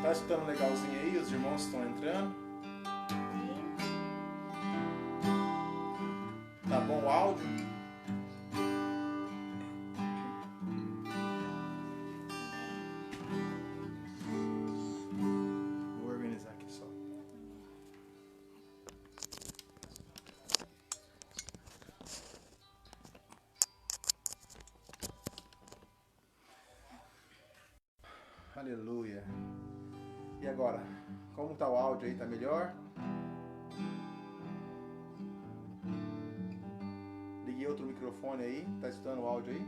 Tá escutando legalzinho aí? Os irmãos estão entrando? Tá bom o áudio? Vou organizar aqui só. Aleluia. E agora? Como tá o áudio aí? Tá melhor? Liguei outro microfone aí. Tá escutando o áudio aí?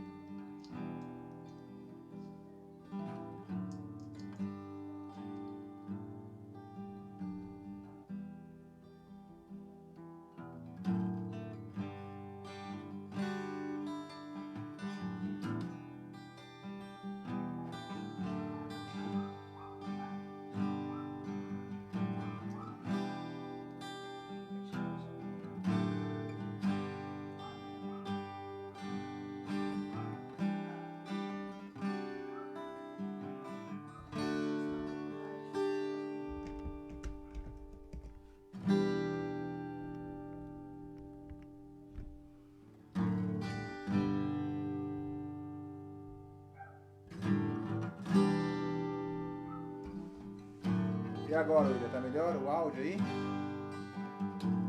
E agora, William, tá melhor o áudio aí?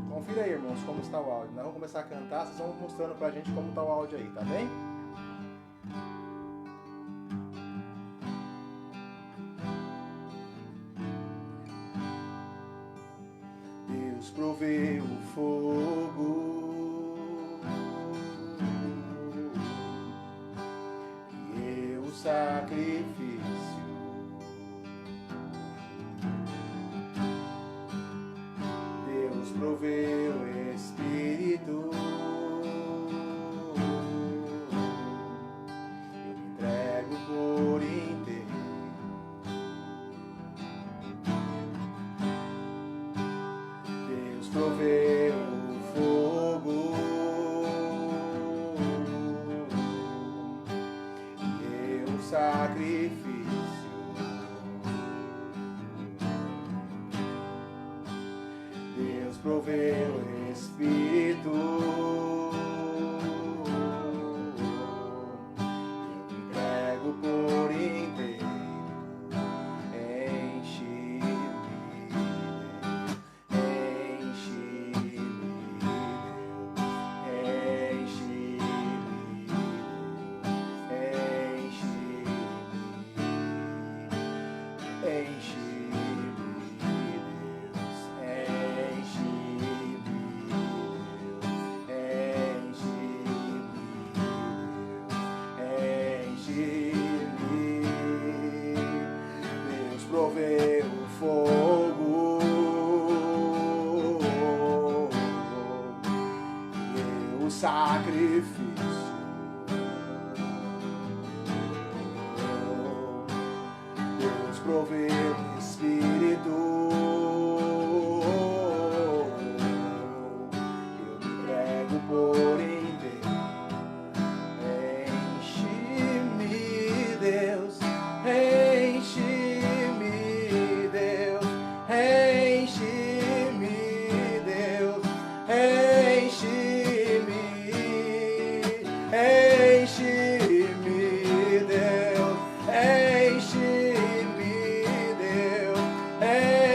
Confira aí, irmãos, como está o áudio. Nós vamos começar a cantar, vocês vão mostrando pra gente como está o áudio aí, tá bem? Deus proveu o fogo e eu o sacrifício. Proveu o Espírito, eu me entrego por inteiro. Deus proveu o fogo e eu o sacrifício. Proveu o Espírito, eu me entrego por inteiro. Enche-me, enche-me, enche-me, enche-me, enche-me. Proveu o fogo e o sacrifício. Deus proveu o Espírito, eu me entrego por inteiro. Enche-me, Deus, enche-me, Deus, enche-me, Deus, enche-me, enche-me, Deus, enche-me, Deus,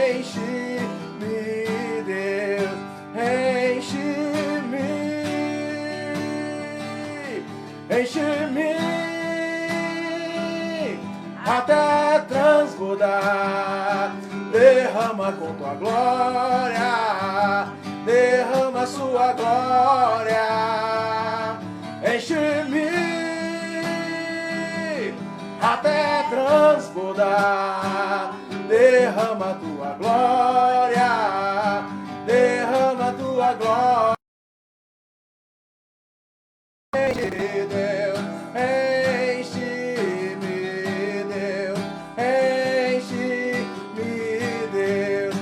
enche-me, Deus, enche-me, enche-me até transbordar. Derrama com tua glória, derrama sua glória. Enche-me até transbordar. Derrama tua glória, derrama tua glória. Deus, enche-me, Deus, enche-me, Deus,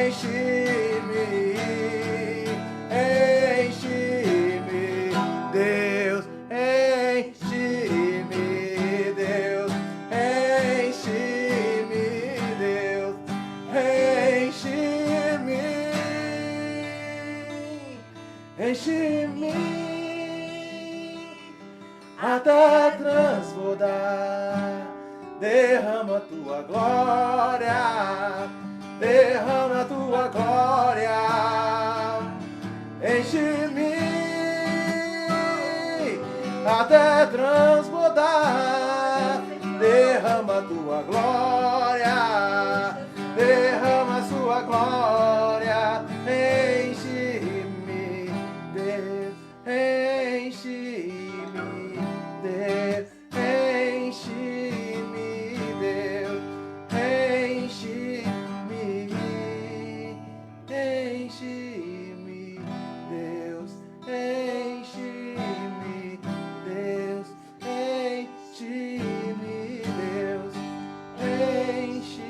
enche-me, enche-me, Deus, enche-me, Deus, enche-me, enche-me até transbordar. Derrama tua glória, derrama tua glória. Enche-me até transbordar. Derrama tua glória, derrama sua glória. Enche-me, Deus, enche-me, Deus, enche-me, Deus, enche-me, enche-me, Deus, enche-me, Deus, enche-me, Deus, enche-me.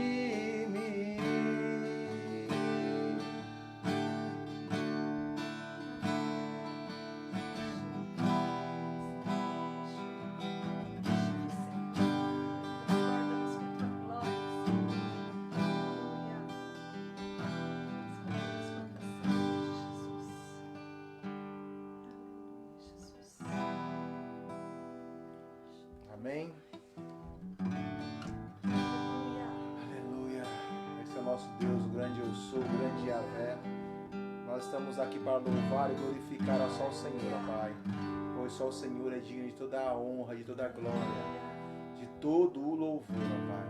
Amém? Aleluia. Esse é o nosso Deus, o grande eu sou, o grande Yahvé. Nós estamos aqui para louvar e glorificar a só o Senhor, ó Pai. Pois só o Senhor é digno de toda a honra, de toda a glória, de todo o louvor, ó Pai.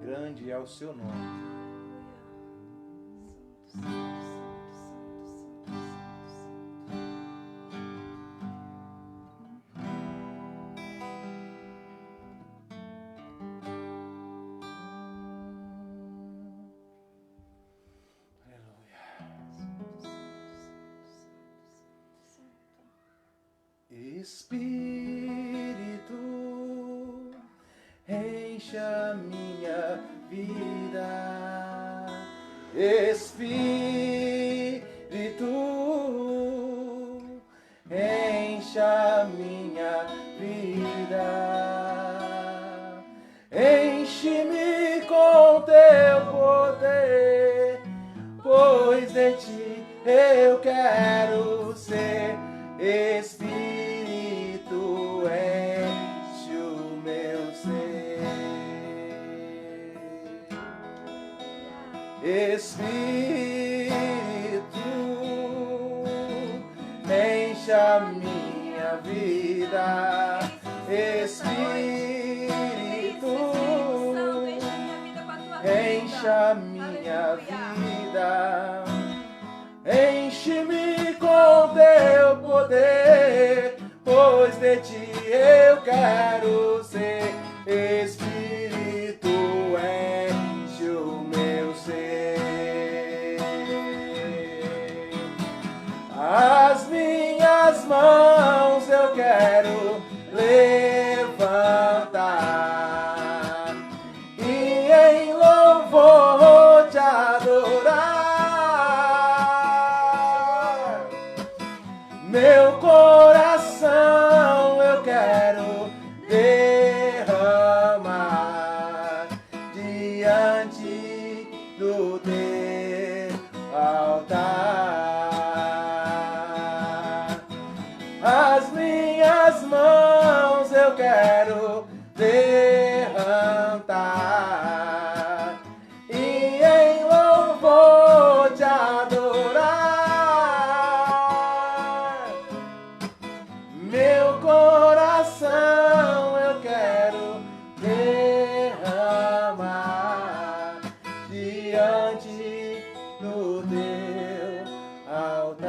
Grande é o seu nome. Espírito, encha minha vida. Espírito, encha minha vida. Enche-me com teu poder, pois de ti eu quero ser. Espírito, enche o meu ser. Espírito, enche a minha vida. Espírito, enche a minha vida. Enche-me com teu poder, pois de ti eu quero ser. Espírito, enche o meu ser. As minhas mãos eu quero levantar e em louvor te adorar. Meu coração eu quero derramar diante do teu altar. As minhas mãos eu quero levantar e em louvor te adorar. Meu coração eu quero derramar diante do teu altar,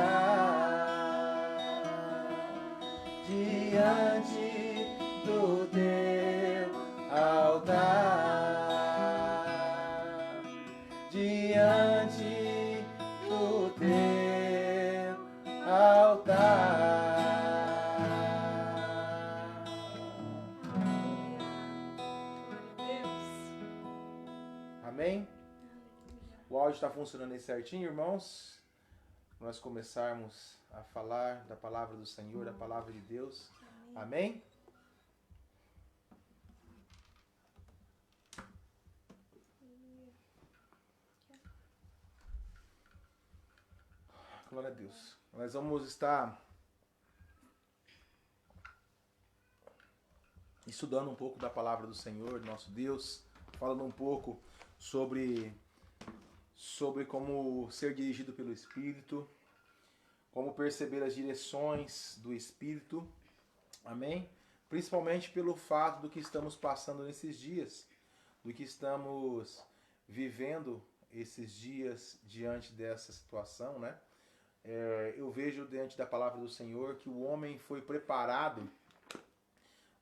diante do teu altar, diante do teu altar. Amém? O áudio está funcionando aí certinho, irmãos? Nós começarmos a falar da palavra do Senhor, da palavra de Deus. Amém? Glória a Deus. Nós vamos estar estudando um pouco da palavra do Senhor, nosso Deus, falando um pouco sobre como ser dirigido pelo Espírito, como perceber as direções do Espírito, amém? Principalmente pelo fato do que estamos passando nesses dias, do que estamos vivendo esses dias diante dessa situação, né? Eu vejo diante da palavra do Senhor que o homem foi preparado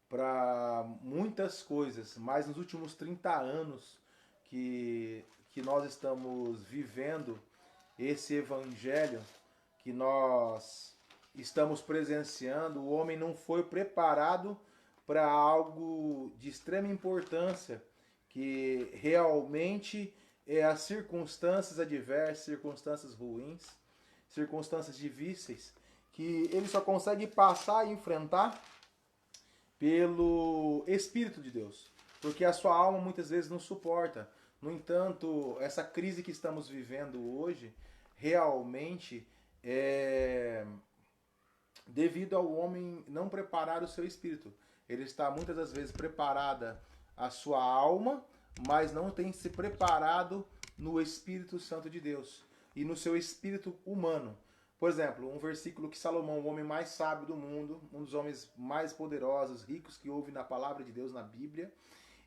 para muitas coisas, mas nos últimos 30 anos que nós estamos vivendo esse evangelho, que nós estamos presenciando, o homem não foi preparado para algo de extrema importância, que realmente é as circunstâncias adversas, circunstâncias ruins, circunstâncias difíceis, que ele só consegue passar e enfrentar pelo Espírito de Deus, porque a sua alma muitas vezes não suporta. No entanto, essa crise que estamos vivendo hoje realmente é devido ao homem não preparar o seu espírito. Ele está muitas das vezes preparada a sua alma, mas não tem se preparado no Espírito Santo de Deus e no seu espírito humano. Por exemplo, um versículo que Salomão, o homem mais sábio do mundo, um dos homens mais poderosos, ricos que houve na palavra de Deus na Bíblia,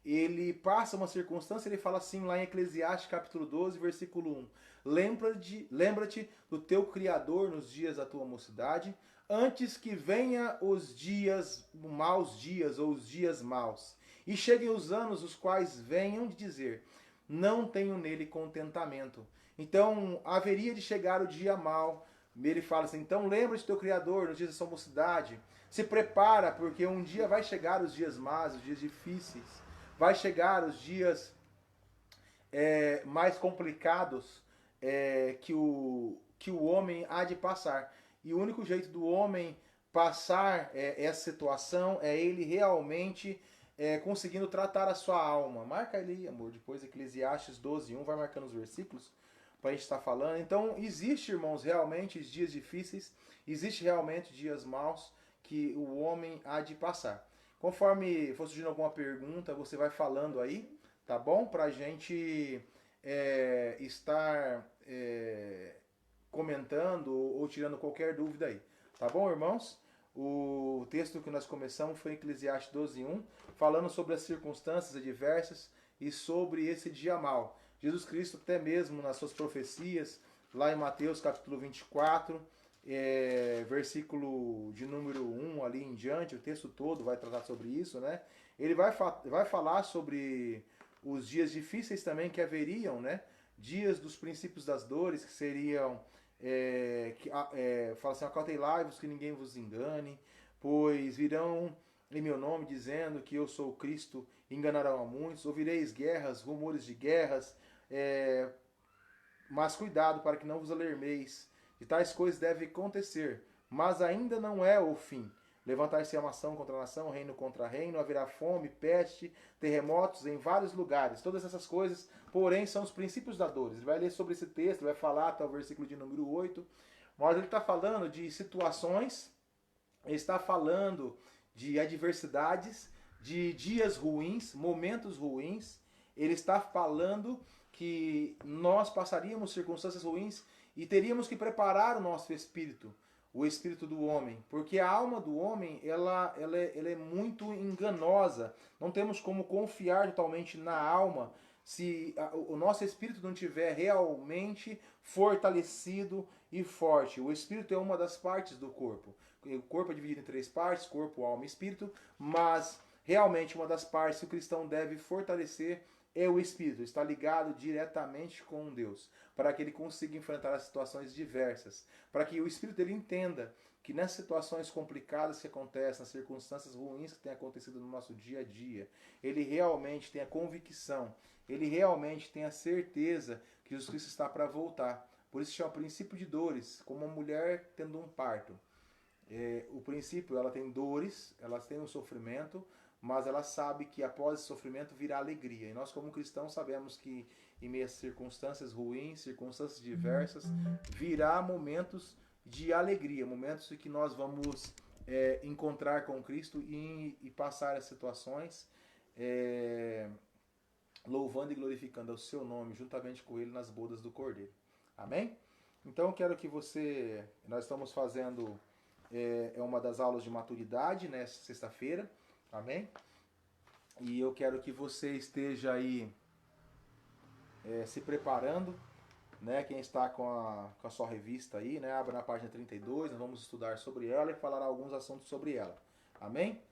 ele passa uma circunstância, ele fala assim lá em Eclesiastes capítulo 12, versículo 1. Lembra-te do teu Criador nos dias da tua mocidade, antes que venha os dias, maus dias ou os dias maus, e cheguem os anos os quais venham de dizer, não tenho nele contentamento. Então haveria de chegar o dia mau. Ele fala assim, então lembra-te do teu Criador nos dias da sua mocidade, se prepara, porque um dia vai chegar os dias maus, os dias difíceis, vai chegar os dias mais complicados que o homem há de passar. E o único jeito do homem passar essa situação é ele realmente conseguindo tratar a sua alma. Marca ali, amor, depois Eclesiastes 12:1, vai marcando os versículos para a gente estar falando. Então, existe, irmãos, realmente dias difíceis, existe realmente dias maus que o homem há de passar. Conforme for surgindo alguma pergunta, você vai falando aí, tá bom? Para a gente estar comentando ou tirando qualquer dúvida aí. Tá bom, irmãos? O texto que nós começamos foi em Eclesiastes 12:1, falando sobre as circunstâncias adversas e sobre esse dia mau. Jesus Cristo, até mesmo nas suas profecias, lá em Mateus capítulo 24, versículo de número 1 ali em diante, o texto todo vai tratar sobre isso, né? Ele vai falar sobre os dias difíceis também que haveriam, né? Dias dos princípios das dores, que seriam, fala assim, acautelai-vos que ninguém vos engane, pois virão em meu nome dizendo que eu sou o Cristo, enganarão a muitos, ouvireis guerras, rumores de guerras, mas cuidado para que não vos alarmeis. De tais coisas deve acontecer, mas ainda não é o fim. Levantar-se a nação contra nação, reino contra reino, haverá fome, peste, terremotos em vários lugares. Todas essas coisas, porém, são os princípios da dor. Ele vai ler sobre esse texto, vai falar até o versículo de número 8. Mas ele está falando de situações, ele está falando de adversidades, de dias ruins, momentos ruins. Ele está falando que nós passaríamos circunstâncias ruins e teríamos que preparar o nosso espírito, o espírito do homem, porque a alma do homem ela é muito enganosa. Não temos como confiar totalmente na alma se o nosso espírito não tiver realmente fortalecido e forte. O espírito é uma das partes do corpo. O corpo é dividido em 3 partes, corpo, alma e espírito, mas realmente uma das partes que o cristão deve fortalecer é o espírito, está ligado diretamente com Deus, para que ele consiga enfrentar as situações diversas, para que o espírito dele entenda que nessas situações complicadas que acontecem, nas circunstâncias ruins que têm acontecido no nosso dia a dia, ele realmente tenha convicção, ele realmente tenha certeza que Jesus Cristo está para voltar. Por isso chama princípio de dores, como uma mulher tendo um parto. O princípio, ela tem dores, ela tem um sofrimento, mas ela sabe que após esse sofrimento virá alegria. E nós, como cristãos, sabemos que em meio a circunstâncias ruins, circunstâncias diversas, virá momentos de alegria, momentos em que nós vamos encontrar com Cristo e passar as situações louvando e glorificando o seu nome juntamente com ele nas bodas do Cordeiro. Amém? Então eu quero que nós estamos fazendo uma das aulas de maturidade nesta sexta-feira, amém? E eu quero que você esteja aí se preparando, né? Quem está com a sua revista aí, né? Abra na página 32, nós vamos estudar sobre ela e falar alguns assuntos sobre ela, amém?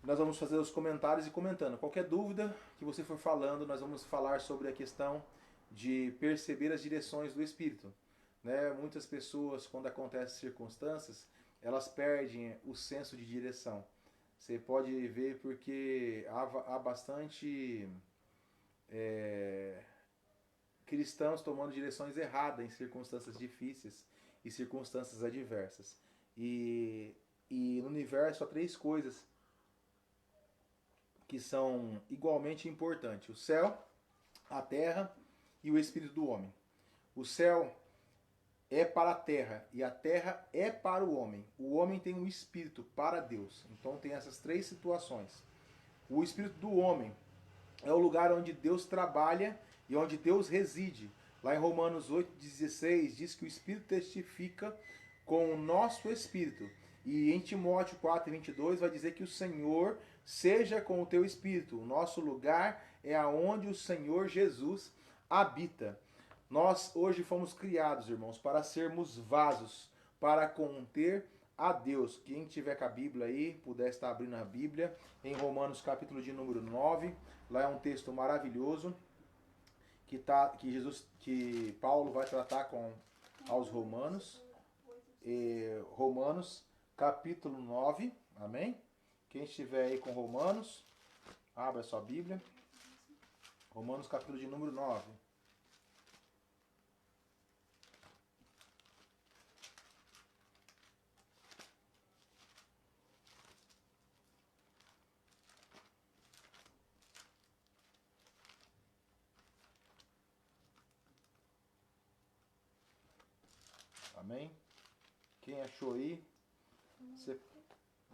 Nós vamos fazer os comentários e comentando. Qualquer dúvida que você for falando, nós vamos falar sobre a questão de perceber as direções do Espírito. Né? Muitas pessoas, quando acontecem circunstâncias, elas perdem o senso de direção. Você pode ver porque há bastante cristãos tomando direções erradas em circunstâncias difíceis e circunstâncias adversas. E no universo há três coisas que são igualmente importantes: o céu, a terra e o espírito do homem. O céu é para a terra e a terra é para o homem. O homem tem um espírito para Deus. Então tem essas três situações. O espírito do homem é o lugar onde Deus trabalha e onde Deus reside. Lá em Romanos 8,16 diz que o Espírito testifica com o nosso espírito. E em Timóteo 4,22 vai dizer que o Senhor seja com o teu espírito. O nosso lugar é aonde o Senhor Jesus habita. Nós hoje fomos criados, irmãos, para sermos vasos, para conter a Deus. Quem tiver com a Bíblia aí, puder estar abrindo a Bíblia, em Romanos capítulo de número 9, lá é um texto maravilhoso que Paulo vai tratar aos Romanos. Romanos capítulo 9, amém? Quem estiver aí com Romanos, abra sua Bíblia. Romanos capítulo de número 9. Amém? Quem achou aí?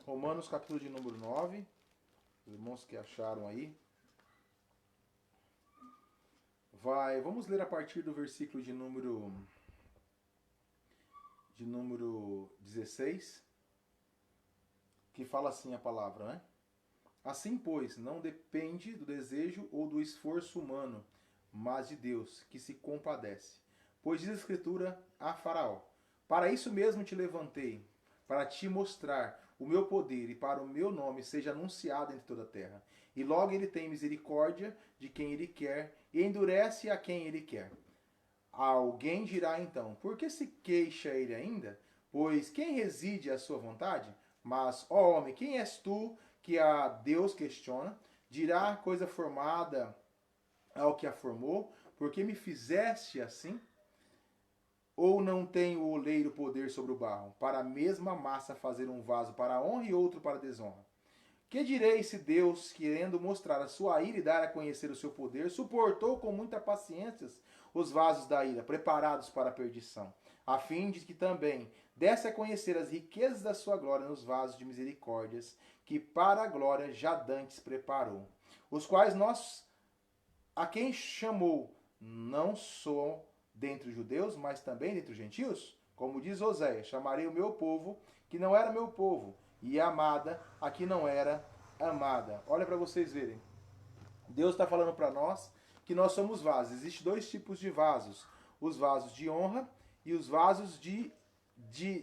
Romanos capítulo de número 9. Os irmãos que acharam aí. Vamos ler a partir do versículo de número 16, que fala assim a palavra, né? Assim, pois, não depende do desejo ou do esforço humano, mas de Deus, que se compadece. Pois diz a Escritura a Faraó: para isso mesmo te levantei, para te mostrar o meu poder e para o meu nome seja anunciado entre toda a terra. E logo ele tem misericórdia de quem ele quer e endurece a quem ele quer. Alguém dirá então: por que se queixa ele ainda? Pois quem reside à sua vontade? Mas, ó homem, quem és tu que a Deus questiona? Dirá coisa formada ao que a formou: por que me fizeste assim? Ou não tem o oleiro poder sobre o barro, para a mesma massa fazer um vaso para a honra e outro para a desonra? Que direi se Deus, querendo mostrar a sua ira e dar a conhecer o seu poder, suportou com muita paciência os vasos da ira, preparados para a perdição, a fim de que também desse a conhecer as riquezas da sua glória nos vasos de misericórdias, que para a glória já dantes preparou, os quais a quem chamou não são dentre os judeus, mas também dentre os gentios? Como diz Oséias: chamarei o meu povo, que não era meu povo, e amada, a que não era amada. Olha para vocês verem. Deus está falando para nós que nós somos vasos. Existem dois tipos de vasos: os vasos de honra e os vasos de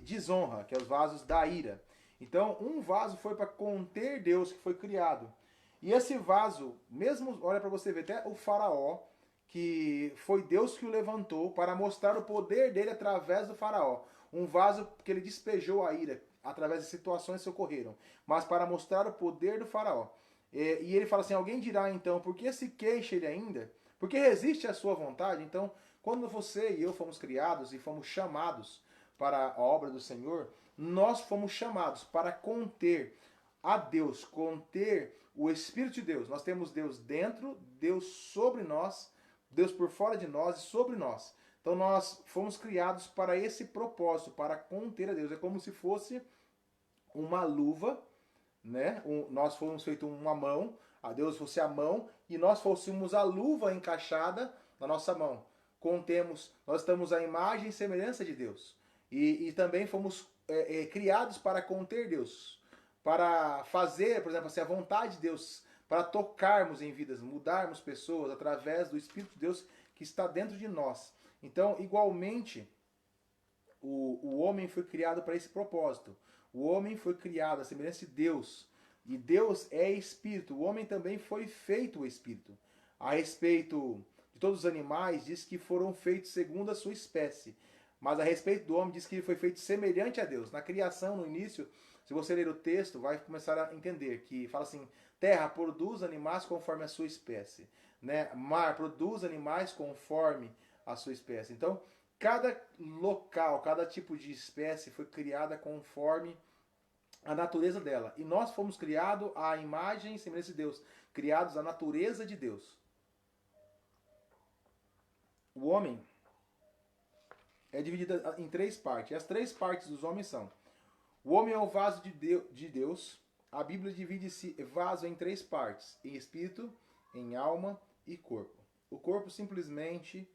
desonra, que é os vasos da ira. Então, um vaso foi para conter Deus, que foi criado. E esse vaso, mesmo, olha para você ver, até o Faraó, que foi Deus que o levantou para mostrar o poder dele através do Faraó. Um vaso que ele despejou a ira através de situações que ocorreram, mas para mostrar o poder do Faraó. E ele fala assim: alguém dirá então, por que se queixa ele ainda? Porque resiste à sua vontade? Então, quando você e eu fomos criados e fomos chamados para a obra do Senhor, nós fomos chamados para conter a Deus, conter o Espírito de Deus. Nós temos Deus dentro, Deus sobre nós, Deus por fora de nós e sobre nós. Então nós fomos criados para esse propósito, para conter a Deus. É como se fosse uma luva, né? Nós fomos feitos uma mão, a Deus fosse a mão, e nós fôssemos a luva encaixada na nossa mão. Nós estamos à imagem e semelhança de Deus. E também fomos criados para conter Deus, para fazer, por exemplo, assim, a vontade de Deus, para tocarmos em vidas, mudarmos pessoas através do Espírito de Deus que está dentro de nós. Então, igualmente, o homem foi criado para esse propósito. O homem foi criado à semelhança de Deus. E Deus é Espírito. O homem também foi feito o Espírito. A respeito de todos os animais, diz que foram feitos segundo a sua espécie. Mas a respeito do homem, diz que ele foi feito semelhante a Deus. Na criação, no início, se você ler o texto, vai começar a entender que fala assim: terra, produz animais conforme a sua espécie. Né? Mar, produz animais conforme a sua espécie. Então, cada local, cada tipo de espécie foi criada conforme a natureza dela. E nós fomos criados à imagem e semelhança de Deus, criados à natureza de Deus. O homem é dividido em 3 partes. E as 3 partes dos homens são: o homem é o vaso de Deus. A Bíblia divide esse vaso em 3 partes: em espírito, em alma e corpo. O corpo simplesmente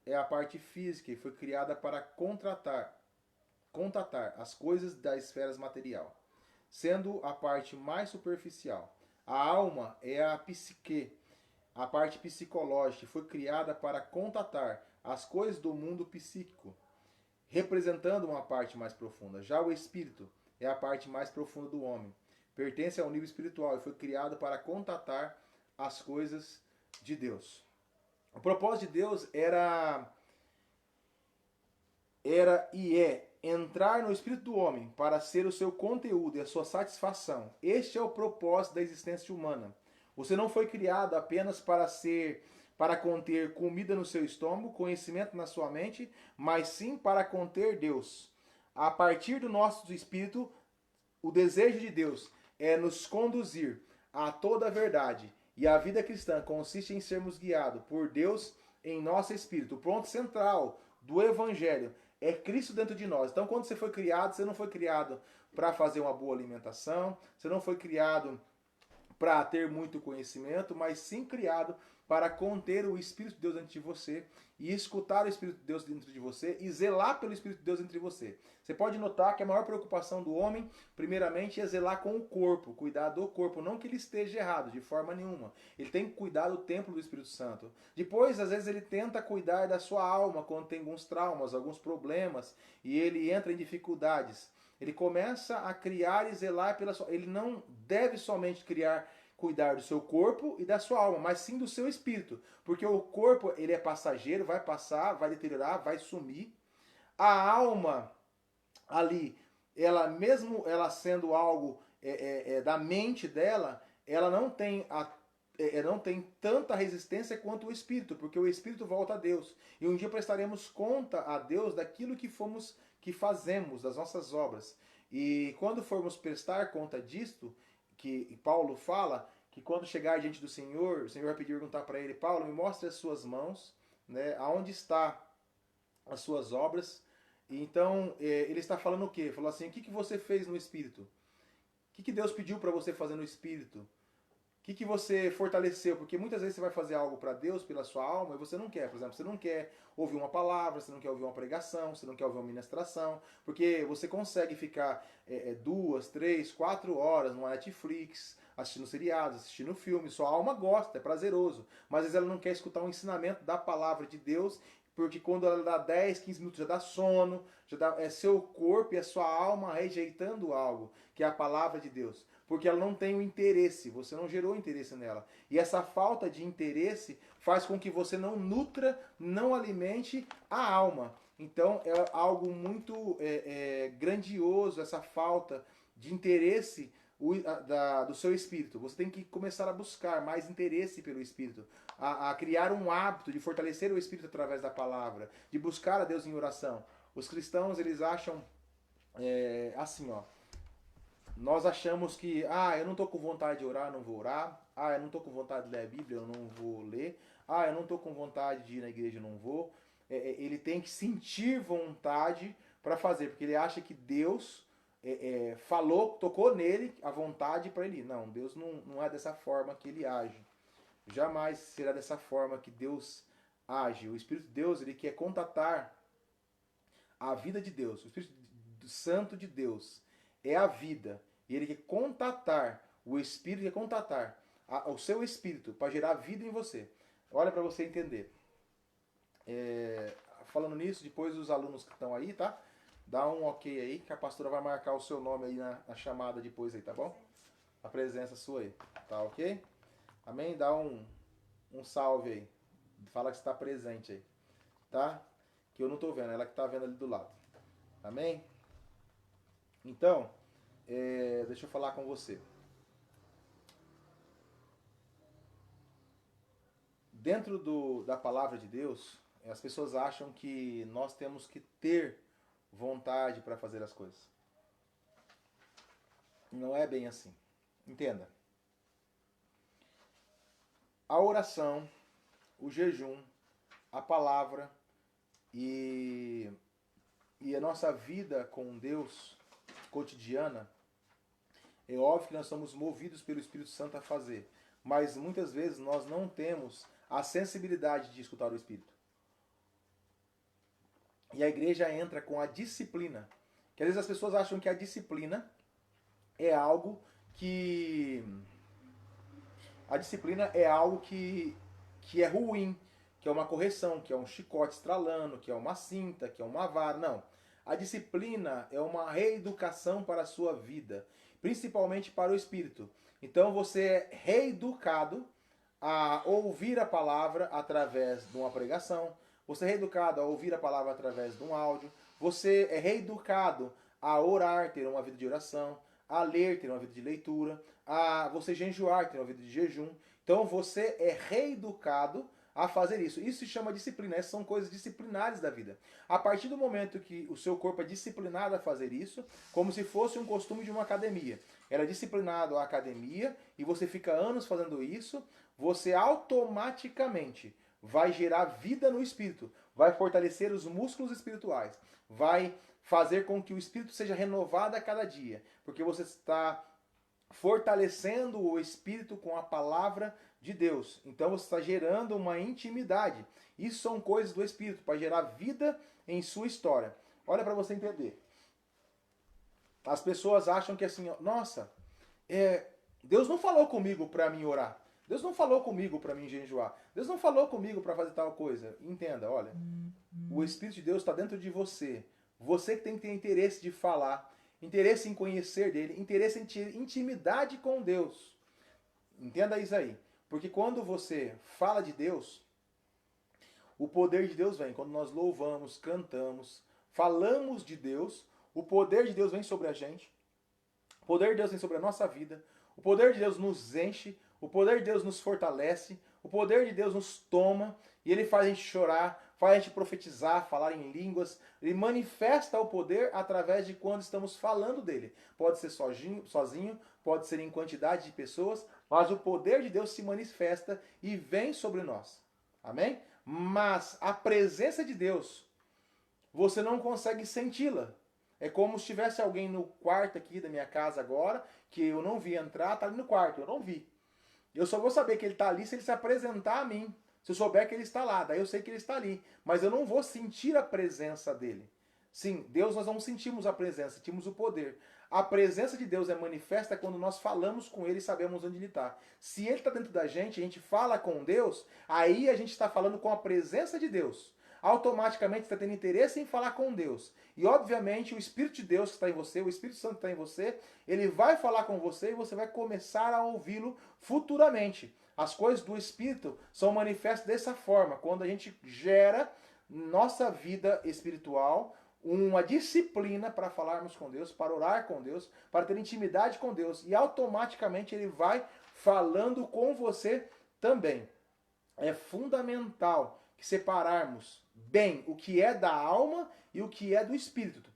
é a parte física e foi criada para contatar as coisas da esfera material, sendo a parte mais superficial. A alma é a psique, a parte psicológica, foi criada para contatar as coisas do mundo psíquico, representando uma parte mais profunda. Já o espírito é a parte mais profunda do homem, pertence ao nível espiritual e foi criado para contatar as coisas de Deus. O propósito de Deus era e é entrar no espírito do homem para ser o seu conteúdo e a sua satisfação. Este é o propósito da existência humana. Você não foi criado apenas para conter comida no seu estômago, conhecimento na sua mente, mas sim para conter Deus. A partir do nosso espírito, o desejo de Deus é nos conduzir a toda a verdade. E a vida cristã consiste em sermos guiados por Deus em nosso espírito. O ponto central do Evangelho é Cristo dentro de nós. Então, quando você foi criado, você não foi criado para fazer uma boa alimentação, você não foi criado para ter muito conhecimento, mas sim criado para conter o Espírito de Deus dentro de você e escutar o Espírito de Deus dentro de você e zelar pelo Espírito de Deus dentro de você. Você pode notar que a maior preocupação do homem, primeiramente, é zelar com o corpo, cuidar do corpo. Não que ele esteja errado, de forma nenhuma. Ele tem que cuidar do templo do Espírito Santo. Depois, às vezes, ele tenta cuidar da sua alma quando tem alguns traumas, alguns problemas, e ele entra em dificuldades. Ele começa a criar e zelar pela sua... Ele não deve somente cuidar do seu corpo e da sua alma, mas sim do seu espírito. Porque o corpo, ele é passageiro, vai passar, vai deteriorar, vai sumir. A alma, ali, ela mesmo ela sendo algo da mente dela, ela não tem não tem tanta resistência quanto o espírito, porque o espírito volta a Deus. E um dia prestaremos conta a Deus daquilo que fazemos, das nossas obras. E quando formos prestar conta disto, que Paulo fala, que quando chegar diante do Senhor, o Senhor vai perguntar para ele: Paulo, me mostre as suas mãos, né? Aonde está as suas obras? E então, ele está falando o quê? Ele falou assim: o que você fez no Espírito? O que Deus pediu para você fazer no Espírito? O que você fortaleceu? Porque muitas vezes você vai fazer algo para Deus, pela sua alma, e você não quer. Por exemplo, você não quer ouvir uma palavra, você não quer ouvir uma pregação, você não quer ouvir uma ministração, porque você consegue ficar 2, 3, 4 horas numa Netflix, assistindo seriados, assistindo filmes, sua alma gosta, é prazeroso, mas às vezes ela não quer escutar um ensinamento da palavra de Deus, porque quando ela dá 10, 15 minutos já dá sono, é seu corpo e a sua alma rejeitando algo, que é a palavra de Deus. Porque ela não tem o interesse, você não gerou interesse nela. E essa falta de interesse faz com que você não nutra, não alimente a alma. Então é algo muito grandioso essa falta de interesse do seu espírito. Você tem que começar a buscar mais interesse pelo espírito, a criar um hábito de fortalecer o espírito através da palavra, de buscar a Deus em oração. Os cristãos, eles acham assim, ó, Nós achamos que, eu não estou com vontade de orar, eu não vou orar. Eu não estou com vontade de ler a Bíblia, eu não vou ler. Eu não estou com vontade de ir na igreja, eu não vou. Ele tem que sentir vontade para fazer, porque ele acha que Deus falou, tocou nele a vontade para ele ir. Não, Deus não é dessa forma que ele age. Jamais será dessa forma que Deus age. O Espírito de Deus, ele quer contatar a vida de Deus. O Espírito Santo de Deus é a vida. E ele quer contatar, o Espírito quer contatar o seu Espírito para gerar vida em você. Olha para você entender. Falando nisso, depois os alunos que estão aí, tá? Dá um ok aí, que a pastora vai marcar o seu nome aí na chamada depois aí, tá bom? A presença sua aí, tá ok? Amém? Dá um salve aí. Fala que está presente aí, tá? Que eu não tô vendo, ela que tá vendo ali do lado. Amém? Então, deixa eu falar com você. Dentro da palavra de Deus, as pessoas acham que nós temos que ter vontade para fazer as coisas. Não é bem assim. Entenda. A oração, o jejum, a palavra e a nossa vida com Deus cotidiana, é óbvio que nós somos movidos pelo Espírito Santo a fazer, mas muitas vezes nós não temos a sensibilidade de escutar o Espírito. E a igreja entra com a disciplina. Que às vezes as pessoas acham que a disciplina é algo que... A disciplina é algo que é ruim, que é uma correção, que é um chicote estralando, que é uma cinta, que é uma vara. Não. A disciplina é uma reeducação para a sua vida, principalmente para o espírito. Então você é reeducado a ouvir a palavra através de uma pregação, você é reeducado a ouvir a palavra através de um áudio, você é reeducado a orar, ter uma vida de oração, a ler, ter uma vida de leitura, a você jejuar, ter uma vida de jejum. Então você é reeducado a fazer isso. Isso se chama disciplina. Essas são coisas disciplinares da vida. A partir do momento que o seu corpo é disciplinado a fazer isso, como se fosse um costume de uma academia. Era disciplinado à academia e você fica anos fazendo isso, você automaticamente vai gerar vida no espírito, vai fortalecer os músculos espirituais, vai fazer com que o espírito seja renovado a cada dia, porque você está fortalecendo o espírito com a palavra de Deus. Então você está gerando uma intimidade. Isso são coisas do espírito para gerar vida em sua história. Olha para você entender. As pessoas acham que assim, nossa, Deus não falou comigo para mim orar. Deus não falou comigo para mim jejuar. Deus não falou comigo para fazer tal coisa. Entenda, olha. O Espírito de Deus está dentro de você. Você que tem que ter interesse de falar, interesse em conhecer dele, interesse em ter intimidade com Deus. Entenda isso aí. Porque quando você fala de Deus, o poder de Deus vem. Quando nós louvamos, cantamos, falamos de Deus, o poder de Deus vem sobre a gente. O poder de Deus vem sobre a nossa vida. O poder de Deus nos enche. O poder de Deus nos fortalece. O poder de Deus nos toma. E ele faz a gente chorar, faz a gente profetizar, falar em línguas. Ele manifesta o poder através de quando estamos falando dele. Pode ser sozinho, pode ser em quantidade de pessoas, mas o poder de Deus se manifesta e vem sobre nós. Amém? Mas a presença de Deus, você não consegue senti-la. É como se tivesse alguém no quarto aqui da minha casa agora, que eu não vi entrar, tá ali no quarto, eu não vi. Eu só vou saber que ele está ali se ele se apresentar a mim. Se eu souber que ele está lá, daí eu sei que ele está ali. Mas eu não vou sentir a presença dele. Sim, Deus nós não sentimos a presença, sentimos o poder. A presença de Deus é manifesta quando nós falamos com ele e sabemos onde ele está. Se ele está dentro da gente, a gente fala com Deus, aí a gente está falando com a presença de Deus. Automaticamente está tendo interesse em falar com Deus. E obviamente o Espírito de Deus que está em você, o Espírito Santo que está em você, ele vai falar com você e você vai começar a ouvi-lo futuramente. As coisas do Espírito são manifestas dessa forma, quando a gente gera nossa vida espiritual uma disciplina para falarmos com Deus, para orar com Deus, para ter intimidade com Deus. E automaticamente ele vai falando com você também. É fundamental que separarmos bem o que é da alma e o que é do espírito.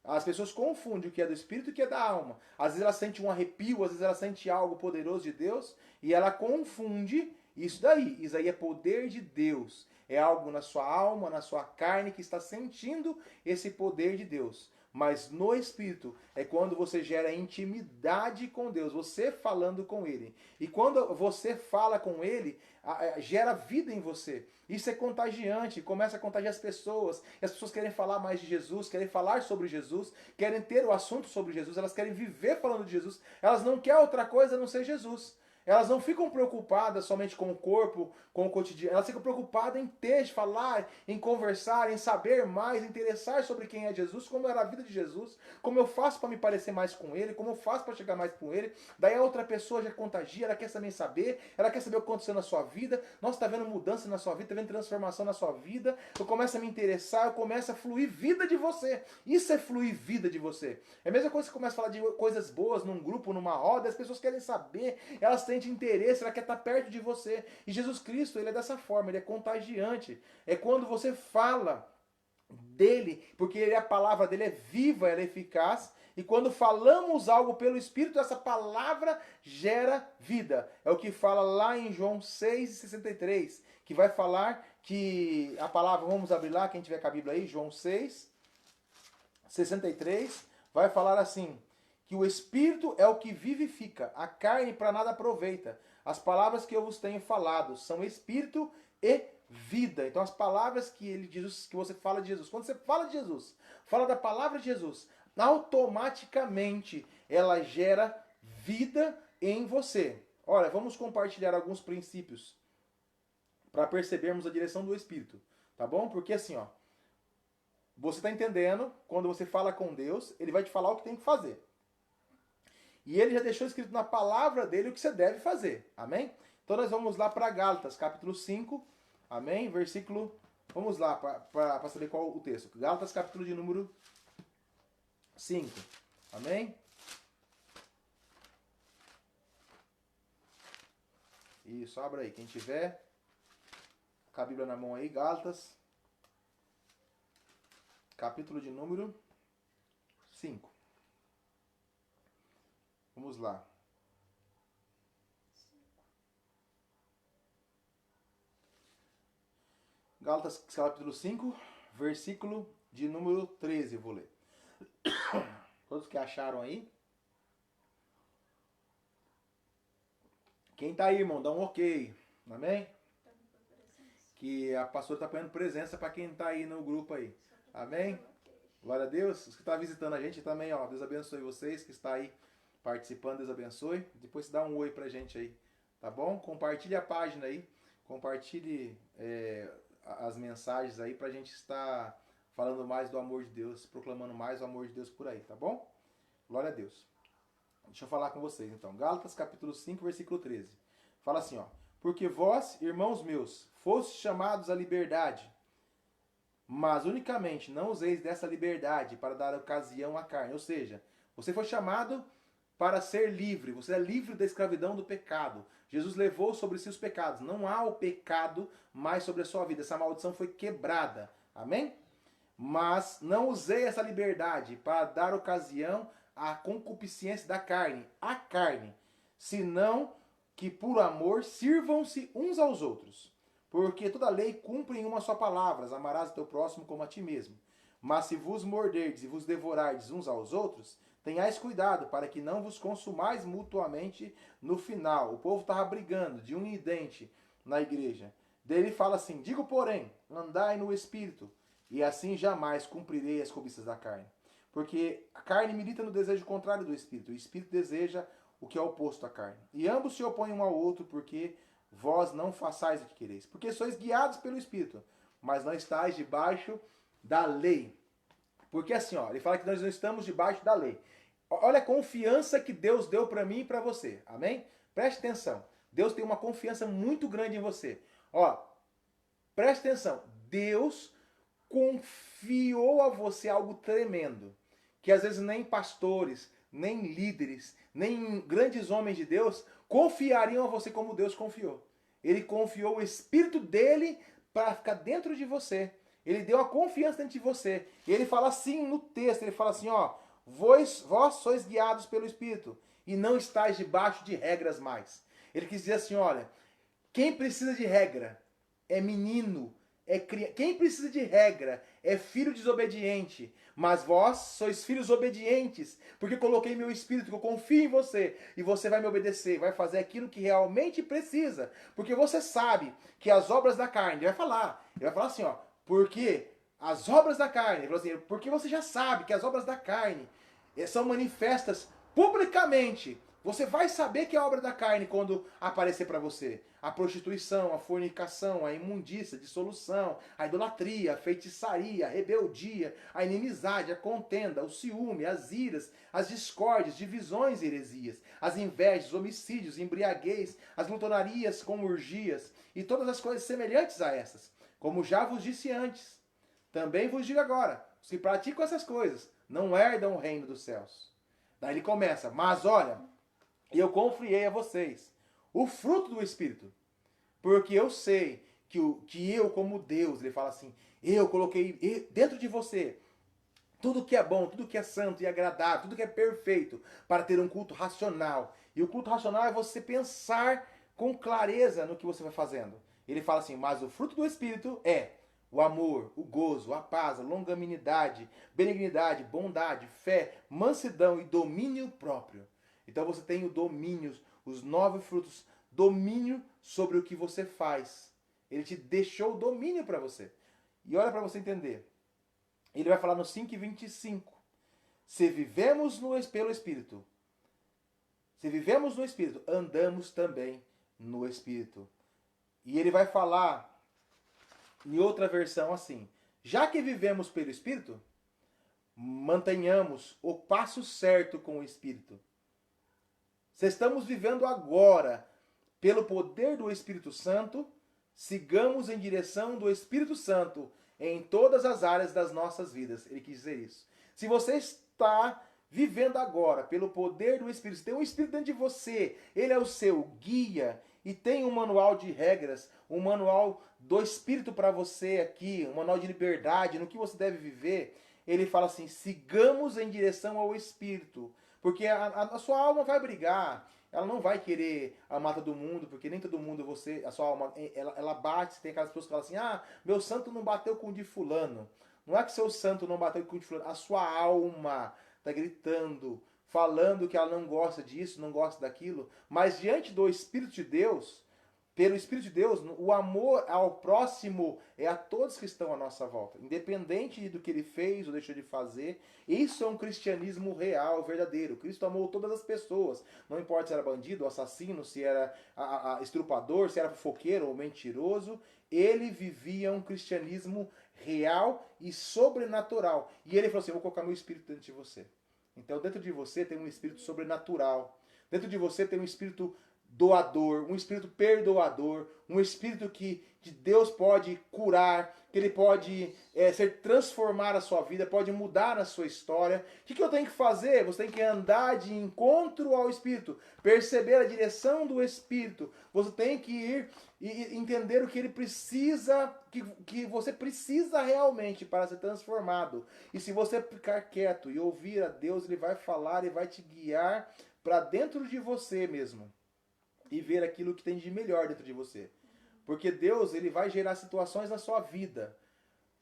As pessoas confundem o que é do espírito e o que é da alma. Às vezes ela sente um arrepio, às vezes ela sente algo poderoso de Deus e ela confunde isso daí. Isso aí é poder de Deus. É algo na sua alma, na sua carne que está sentindo esse poder de Deus. Mas no espírito é quando você gera intimidade com Deus, você falando com Ele. E quando você fala com Ele, gera vida em você. Isso é contagiante, começa a contagiar as pessoas. E as pessoas querem falar mais de Jesus, querem falar sobre Jesus, querem ter o assunto sobre Jesus, elas querem viver falando de Jesus. Elas não querem outra coisa a não ser Jesus. Elas não ficam preocupadas somente com o corpo, com o cotidiano. Elas ficam preocupadas em ter, de falar, em conversar, em saber mais, em interessar sobre quem é Jesus, como era a vida de Jesus, como eu faço para me parecer mais com Ele, como eu faço para chegar mais com Ele. Daí a outra pessoa já contagia, ela quer também saber, ela quer saber o que aconteceu na sua vida. Nossa, está vendo mudança na sua vida, está vendo transformação na sua vida. Eu começo a me interessar, eu começo a fluir vida de você. Isso é fluir vida de você. É a mesma coisa que você começa a falar de coisas boas num grupo, numa roda, as pessoas querem saber, elas têm interesse, ela quer estar perto de você. E Jesus Cristo, ele é dessa forma, ele é contagiante. É quando você fala dele, porque a palavra dele é viva, ela é eficaz. E quando falamos algo pelo Espírito, essa palavra gera vida. É o que fala lá em João 6,63, que vai falar que a palavra, vamos abrir lá, quem tiver com a Bíblia aí, João 6,63, vai falar assim: que o Espírito é o que vivifica, a carne para nada aproveita. As palavras que eu vos tenho falado são Espírito e vida. Então as palavras que ele diz, que você fala de Jesus, quando você fala de Jesus, fala da palavra de Jesus, automaticamente ela gera vida em você. Olha, vamos compartilhar alguns princípios para percebermos a direção do Espírito, tá bom? Porque assim, ó, você está entendendo, quando você fala com Deus, ele vai te falar o que tem que fazer. E ele já deixou escrito na palavra dele o que você deve fazer. Amém? Então nós vamos lá para Gálatas, capítulo 5. Amém? Versículo... Vamos lá para saber qual o texto. Gálatas, capítulo de número 5. Amém? Isso, abra aí. Quem tiver com a Bíblia na mão aí, Gálatas, capítulo de número 5. Vamos lá. Gálatas capítulo 5, versículo de número 13, eu vou ler. Todos que acharam aí? Quem tá aí, irmão, dá um ok. Amém? Que a pastora tá pedindo presença para quem tá aí no grupo aí. Amém? Glória a Deus. Os que estão visitando a gente também, ó. Deus abençoe vocês que está aí participando, Deus abençoe. Depois dá um oi pra gente aí, tá bom? Compartilhe a página aí, compartilhe as mensagens aí pra gente estar falando mais do amor de Deus, proclamando mais o amor de Deus por aí, tá bom? Glória a Deus. Deixa eu falar com vocês então. Gálatas capítulo 5, versículo 13. Fala assim, ó: porque vós, irmãos meus, fostes chamados à liberdade, mas unicamente não useis dessa liberdade para dar ocasião à carne. Ou seja, você foi chamado para ser livre. Você é livre da escravidão do pecado. Jesus levou sobre si os pecados. Não há o pecado mais sobre a sua vida. Essa maldição foi quebrada. Amém? Mas não usei essa liberdade para dar ocasião à concupiscência da carne. A carne. Senão que por amor sirvam-se uns aos outros. Porque toda lei cumpre em uma só palavra: amarás o teu próximo como a ti mesmo. Mas se vos morderdes e vos devorardes uns aos outros, tenhais cuidado para que não vos consumais mutuamente no final. O povo estava brigando de um em dente na igreja. Daí ele fala assim: digo, porém, andai no Espírito, e assim jamais cumprirei as cobiças da carne. Porque a carne milita no desejo contrário do Espírito. O Espírito deseja o que é oposto à carne. E ambos se opõem um ao outro, porque vós não façais o que quereis. Porque sois guiados pelo Espírito, mas não estáis debaixo da lei. Porque assim, ó, ele fala que nós não estamos debaixo da lei. Olha a confiança que Deus deu para mim e para você. Amém? Preste atenção. Deus tem uma confiança muito grande em você. Ó, preste atenção. Deus confiou a você algo tremendo, que às vezes nem pastores, nem líderes, nem grandes homens de Deus confiariam a você como Deus confiou. Ele confiou o Espírito dele para ficar dentro de você. Ele deu a confiança dentro de você. E ele fala assim no texto, ele fala assim, ó, vós sois guiados pelo Espírito e não estáis debaixo de regras mais. Ele quis dizer assim, olha, quem precisa de regra é menino, quem precisa de regra é filho desobediente. Mas vós sois filhos obedientes, porque coloquei meu espírito, que eu confio em você, e você vai me obedecer, vai fazer aquilo que realmente precisa. Porque você sabe que as obras da carne, ele vai falar assim, ó, porque as obras da carne, ele falou assim, porque você já sabe que as obras da carne são manifestas publicamente. Você vai saber que é obra da carne quando aparecer para você. A prostituição, a fornicação, a imundícia, a dissolução, a idolatria, a feitiçaria, a rebeldia, a inimizade, a contenda, o ciúme, as iras, as discórdias, divisões e heresias, as invejas, homicídios, embriaguez, as glutonarias com urgias e todas as coisas semelhantes a essas. Como já vos disse antes, também vos digo agora, os que praticam essas coisas não herdam o reino dos céus. Daí ele começa, mas olha, eu confiei a vocês o fruto do Espírito, porque eu sei que eu, como Deus, ele fala assim, eu coloquei dentro de você tudo que é bom, tudo que é santo e agradável, tudo que é perfeito, para ter um culto racional. E o culto racional é você pensar com clareza no que você vai fazendo. Ele fala assim, mas o fruto do Espírito é o amor, o gozo, a paz, a longanimidade, benignidade, bondade, fé, mansidão e domínio próprio. Então você tem o domínio, os 9 frutos, domínio sobre o que você faz. Ele te deixou o domínio para você. E olha para você entender. Ele vai falar no 5:25. Se vivemos pelo Espírito, se vivemos no Espírito, andamos também no Espírito. E ele vai falar em outra versão assim, já que vivemos pelo Espírito, mantenhamos o passo certo com o Espírito. Se estamos vivendo agora pelo poder do Espírito Santo, sigamos em direção do Espírito Santo em todas as áreas das nossas vidas. Ele quis dizer isso. Se você está vivendo agora pelo poder do Espírito, se tem um Espírito dentro de você, ele é o seu guia e tem um manual de regras, um manual do Espírito para você aqui, um manual de liberdade, no que você deve viver, ele fala assim, sigamos em direção ao Espírito. Porque a sua alma vai brigar, ela não vai querer amar todo mundo, porque nem todo mundo a sua alma, ela bate, tem aquelas pessoas que falam assim, ah, meu santo não bateu com o de fulano. Não é que seu santo não bateu com o de fulano, a sua alma está gritando, falando que ela não gosta disso, não gosta daquilo, mas diante do Espírito de Deus, pelo Espírito de Deus, o amor ao próximo é a todos que estão à nossa volta, independente do que ele fez ou deixou de fazer. Isso é um cristianismo real, verdadeiro. Cristo amou todas as pessoas, não importa se era bandido, assassino, se era estrupador, se era fofoqueiro ou mentiroso, ele vivia um cristianismo real e sobrenatural. E ele falou assim, eu vou colocar meu Espírito dentro de você. Então dentro de você tem um Espírito sobrenatural, dentro de você tem um Espírito doador, um espírito perdoador, um espírito que Deus pode curar, que ele pode transformar a sua vida, pode mudar a sua história. O que eu tenho que fazer? Você tem que andar de encontro ao Espírito, perceber a direção do Espírito. Você tem que ir e entender o que ele precisa, que você precisa realmente para ser transformado. E se você ficar quieto e ouvir a Deus, ele vai falar e vai te guiar para dentro de você mesmo. E ver aquilo que tem de melhor dentro de você. Porque Deus, ele vai gerar situações na sua vida.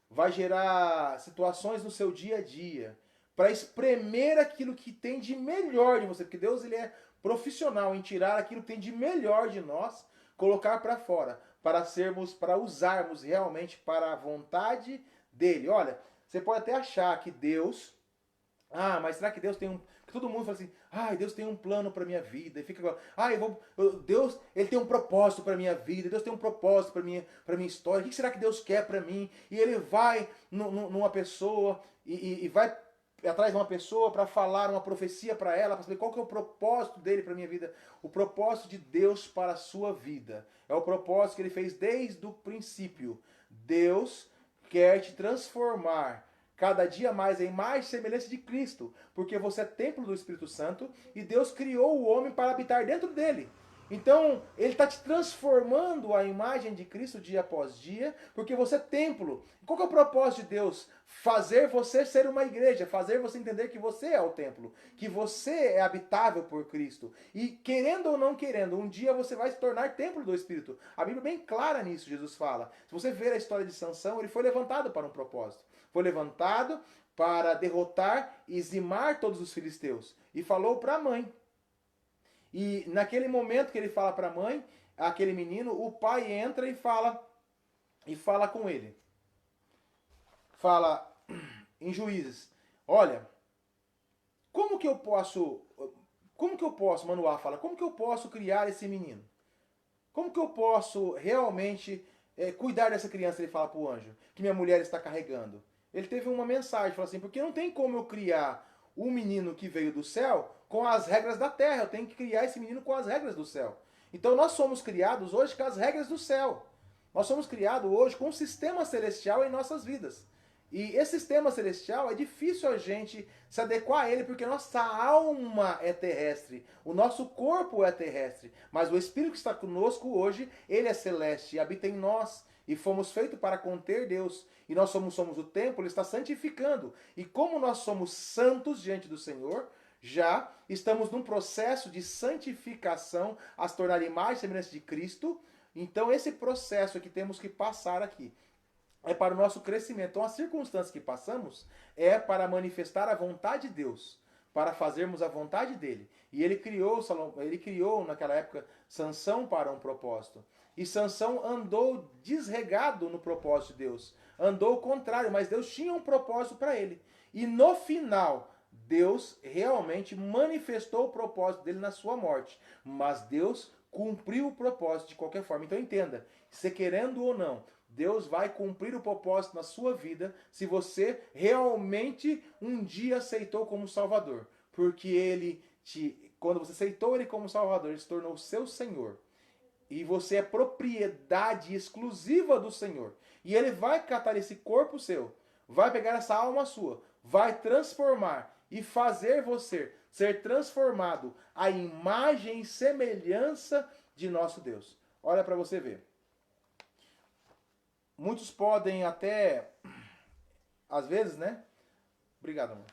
Vai gerar situações no seu dia a dia. Para espremer aquilo que tem de melhor de você. Porque Deus, ele é profissional em tirar aquilo que tem de melhor de nós, colocar para fora. Para usarmos realmente para a vontade dele. Olha, você pode até achar que Deus... Ah, mas será que Deus tem um... Todo mundo fala assim, Deus tem um plano para minha vida. E fica, Deus, ele tem um propósito para minha vida. Deus tem um propósito para minha história. O que será que Deus quer para mim? E ele vai numa pessoa e vai atrás de uma pessoa para falar uma profecia para ela, para saber qual que é o propósito dele para minha vida. O propósito de Deus para a sua vida. É o propósito que ele fez desde o princípio. Deus quer te transformar cada dia mais em mais semelhança de Cristo, porque você é templo do Espírito Santo e Deus criou o homem para habitar dentro dele. Então, ele está te transformando a imagem de Cristo dia após dia, porque você é templo. Qual que é o propósito de Deus? Fazer você ser uma igreja, fazer você entender que você é o templo, que você é habitável por Cristo. E querendo ou não querendo, um dia você vai se tornar templo do Espírito. A Bíblia é bem clara nisso, Jesus fala. Se você ver a história de Sansão, ele foi levantado para um propósito. Foi levantado para derrotar e zimar todos os filisteus. E falou para a mãe. E naquele momento que ele fala para a mãe, aquele menino, o pai entra e fala com ele. Fala em Juízes: olha, como que eu posso, Manoá fala, como que eu posso criar esse menino? Como que eu posso realmente cuidar dessa criança? Ele fala para o anjo, que minha mulher está carregando. Ele teve uma mensagem, falou assim, porque não tem como eu criar um menino que veio do céu com as regras da terra, eu tenho que criar esse menino com as regras do céu. Então nós somos criados hoje com as regras do céu. Nós somos criados hoje com um sistema celestial em nossas vidas. E esse sistema celestial é difícil a gente se adequar a ele, porque nossa alma é terrestre, o nosso corpo é terrestre, mas o Espírito que está conosco hoje, ele é celeste e habita em nós. E fomos feitos para conter Deus. E nós somos o templo, ele está santificando. E como nós somos santos diante do Senhor, já estamos num processo de santificação a se tornar imagem e semelhança de Cristo. Então esse processo que temos que passar aqui é para o nosso crescimento. Então as circunstâncias que passamos é para manifestar a vontade de Deus, para fazermos a vontade dele. E ele criou naquela época Sansão para um propósito. E Sansão andou desregado no propósito de Deus. Andou ao contrário, mas Deus tinha um propósito para ele. E no final, Deus realmente manifestou o propósito dele na sua morte. Mas Deus cumpriu o propósito de qualquer forma. Então entenda, se querendo ou não, Deus vai cumprir o propósito na sua vida se você realmente um dia aceitou como Salvador. Porque quando você aceitou ele como Salvador, ele se tornou seu Senhor. E você é propriedade exclusiva do Senhor. E ele vai catar esse corpo seu, vai pegar essa alma sua, vai transformar e fazer você ser transformado à imagem e semelhança de nosso Deus. Olha para você ver. Muitos podem até, às vezes, né? Obrigado, amor.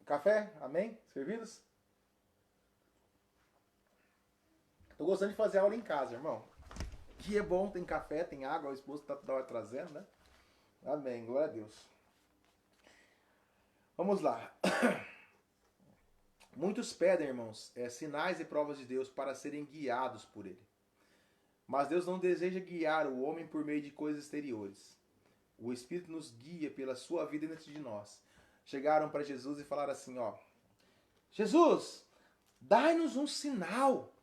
Café? Amém? Servidos? Tô gostando de fazer aula em casa, irmão. Que é bom, tem café, tem água, o esposo tá toda hora trazendo, né? Amém, glória a Deus. Vamos lá. Muitos pedem, irmãos, sinais e provas de Deus para serem guiados por ele. Mas Deus não deseja guiar o homem por meio de coisas exteriores. O Espírito nos guia pela sua vida dentro de nós. Chegaram para Jesus e falaram assim, ó: Jesus, dai-nos um sinal.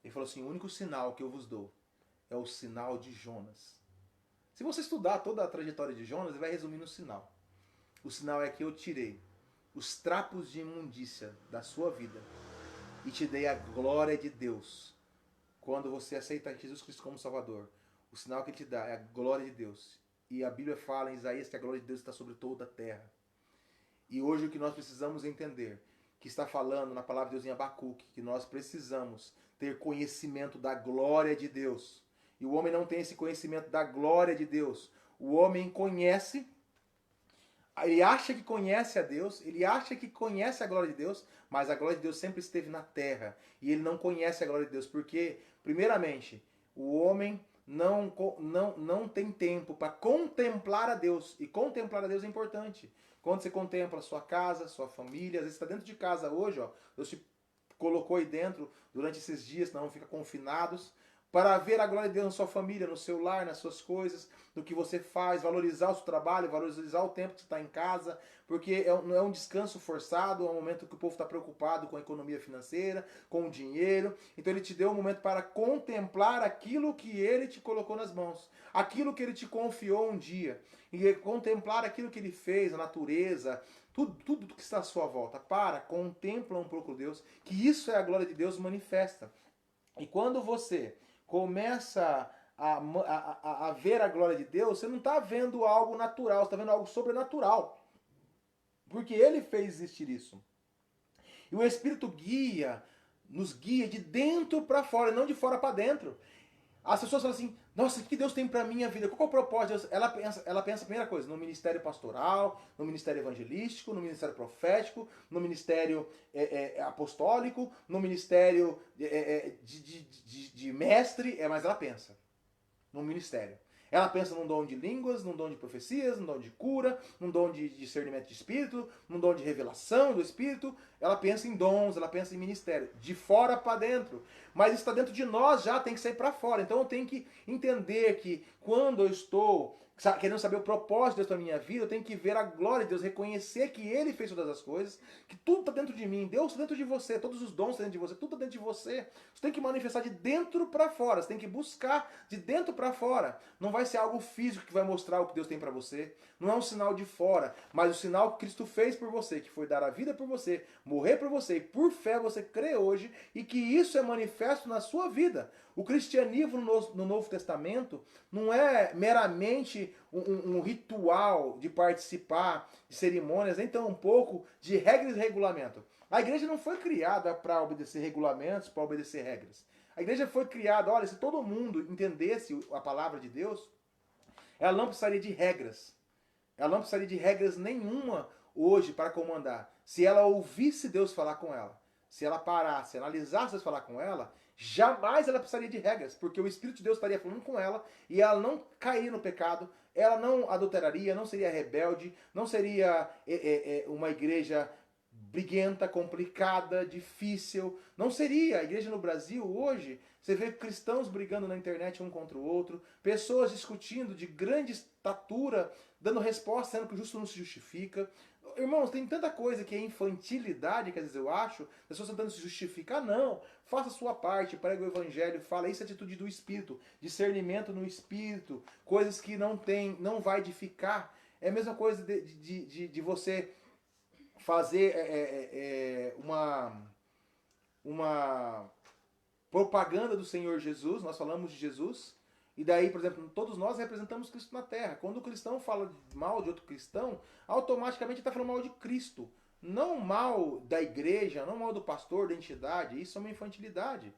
Ele falou assim, o único sinal que eu vos dou é o sinal de Jonas. Se você estudar toda a trajetória de Jonas, ele vai resumir no sinal. O sinal é que eu tirei os trapos de imundícia da sua vida e te dei a glória de Deus. Quando você aceita Jesus Cristo como Salvador, o sinal que ele te dá é a glória de Deus. E a Bíblia fala em Isaías que a glória de Deus está sobre toda a terra. E hoje o que nós precisamos entender, que está falando na palavra de Deus em Abacuque, que nós precisamos ter conhecimento da glória de Deus. E o homem não tem esse conhecimento da glória de Deus. O homem conhece, ele acha que conhece a Deus, ele acha que conhece a glória de Deus, mas a glória de Deus sempre esteve na terra. E ele não conhece a glória de Deus, porque, primeiramente, o homem não tem tempo para contemplar a Deus. E contemplar a Deus é importante. Quando você contempla a sua casa, sua família, às vezes você está dentro de casa hoje, ó, Deus te colocou aí dentro durante esses dias, não fica confinados, para ver a glória de Deus na sua família, no seu lar, nas suas coisas, no que você faz, valorizar o seu trabalho, valorizar o tempo que você está em casa, porque não é um descanso forçado, é um momento que o povo está preocupado com a economia financeira, com o dinheiro. Então ele te deu um momento para contemplar aquilo que ele te colocou nas mãos, aquilo que ele te confiou um dia, e contemplar aquilo que ele fez, a natureza, tudo que está à sua volta. Contempla um pouco Deus, que isso é a glória de Deus manifesta. E quando você começa a ver a glória de Deus, você não está vendo algo natural, você está vendo algo sobrenatural. Porque ele fez existir isso. E o Espírito nos guia de dentro para fora, não de fora para dentro. As pessoas falam assim, nossa, o que Deus tem para minha vida? Qual é o propósito de Deus? Ela pensa a primeira coisa, no ministério pastoral, no ministério evangelístico, no ministério profético, no ministério apostólico, no ministério de mestre, mas ela pensa no ministério. Ela pensa num dom de línguas, num dom de profecias, num dom de cura, num dom de discernimento de espírito, num dom de revelação do espírito. Ela pensa em dons, ela pensa em ministério, de fora para dentro. Mas isso está dentro de nós já, tem que sair para fora. Então eu tenho que entender que quando eu estou querendo saber o propósito de Deus para minha vida, eu tenho que ver a glória de Deus, reconhecer que Ele fez todas as coisas, que tudo está dentro de mim, Deus está dentro de você, todos os dons estão dentro de você, tudo está dentro de você. Você tem que manifestar de dentro para fora, você tem que buscar de dentro para fora. Não vai ser algo físico que vai mostrar o que Deus tem para você, não é um sinal de fora, mas o sinal que Cristo fez por você, que foi dar a vida por você, morrer por você, e por fé você crê hoje, e que isso é manifesto na sua vida. O cristianismo no Novo Testamento não é meramente um ritual de participar de cerimônias, nem tão um pouco de regras e regulamento. A igreja não foi criada para obedecer regulamentos, para obedecer regras. A igreja foi criada, olha, se todo mundo entendesse a palavra de Deus, ela não precisaria de regras. Ela não precisaria de regras nenhuma hoje para comandar. Se ela ouvisse Deus falar com ela, se ela parasse, analisasse Deus falar com ela, jamais ela precisaria de regras, porque o Espírito de Deus estaria falando com ela e ela não cairia no pecado, ela não adulteraria, não seria rebelde, não seria uma igreja briguenta, complicada, difícil. Não seria. A igreja no Brasil hoje, você vê cristãos brigando na internet um contra o outro, pessoas discutindo de grande estatura, dando resposta, sendo que o justo não se justifica. Irmãos, tem tanta coisa que é infantilidade, que às vezes eu acho, pessoas tentando se justificar. Não, faça a sua parte, pregue o evangelho, fala isso, é atitude do Espírito, discernimento no Espírito, coisas que não vai edificar. É a mesma coisa de você fazer uma propaganda do Senhor Jesus, nós falamos de Jesus, e daí, por exemplo, todos nós representamos Cristo na Terra. Quando o cristão fala mal de outro cristão, automaticamente ele está falando mal de Cristo. Não mal da igreja, não mal do pastor, da entidade. Isso é uma infantilidade.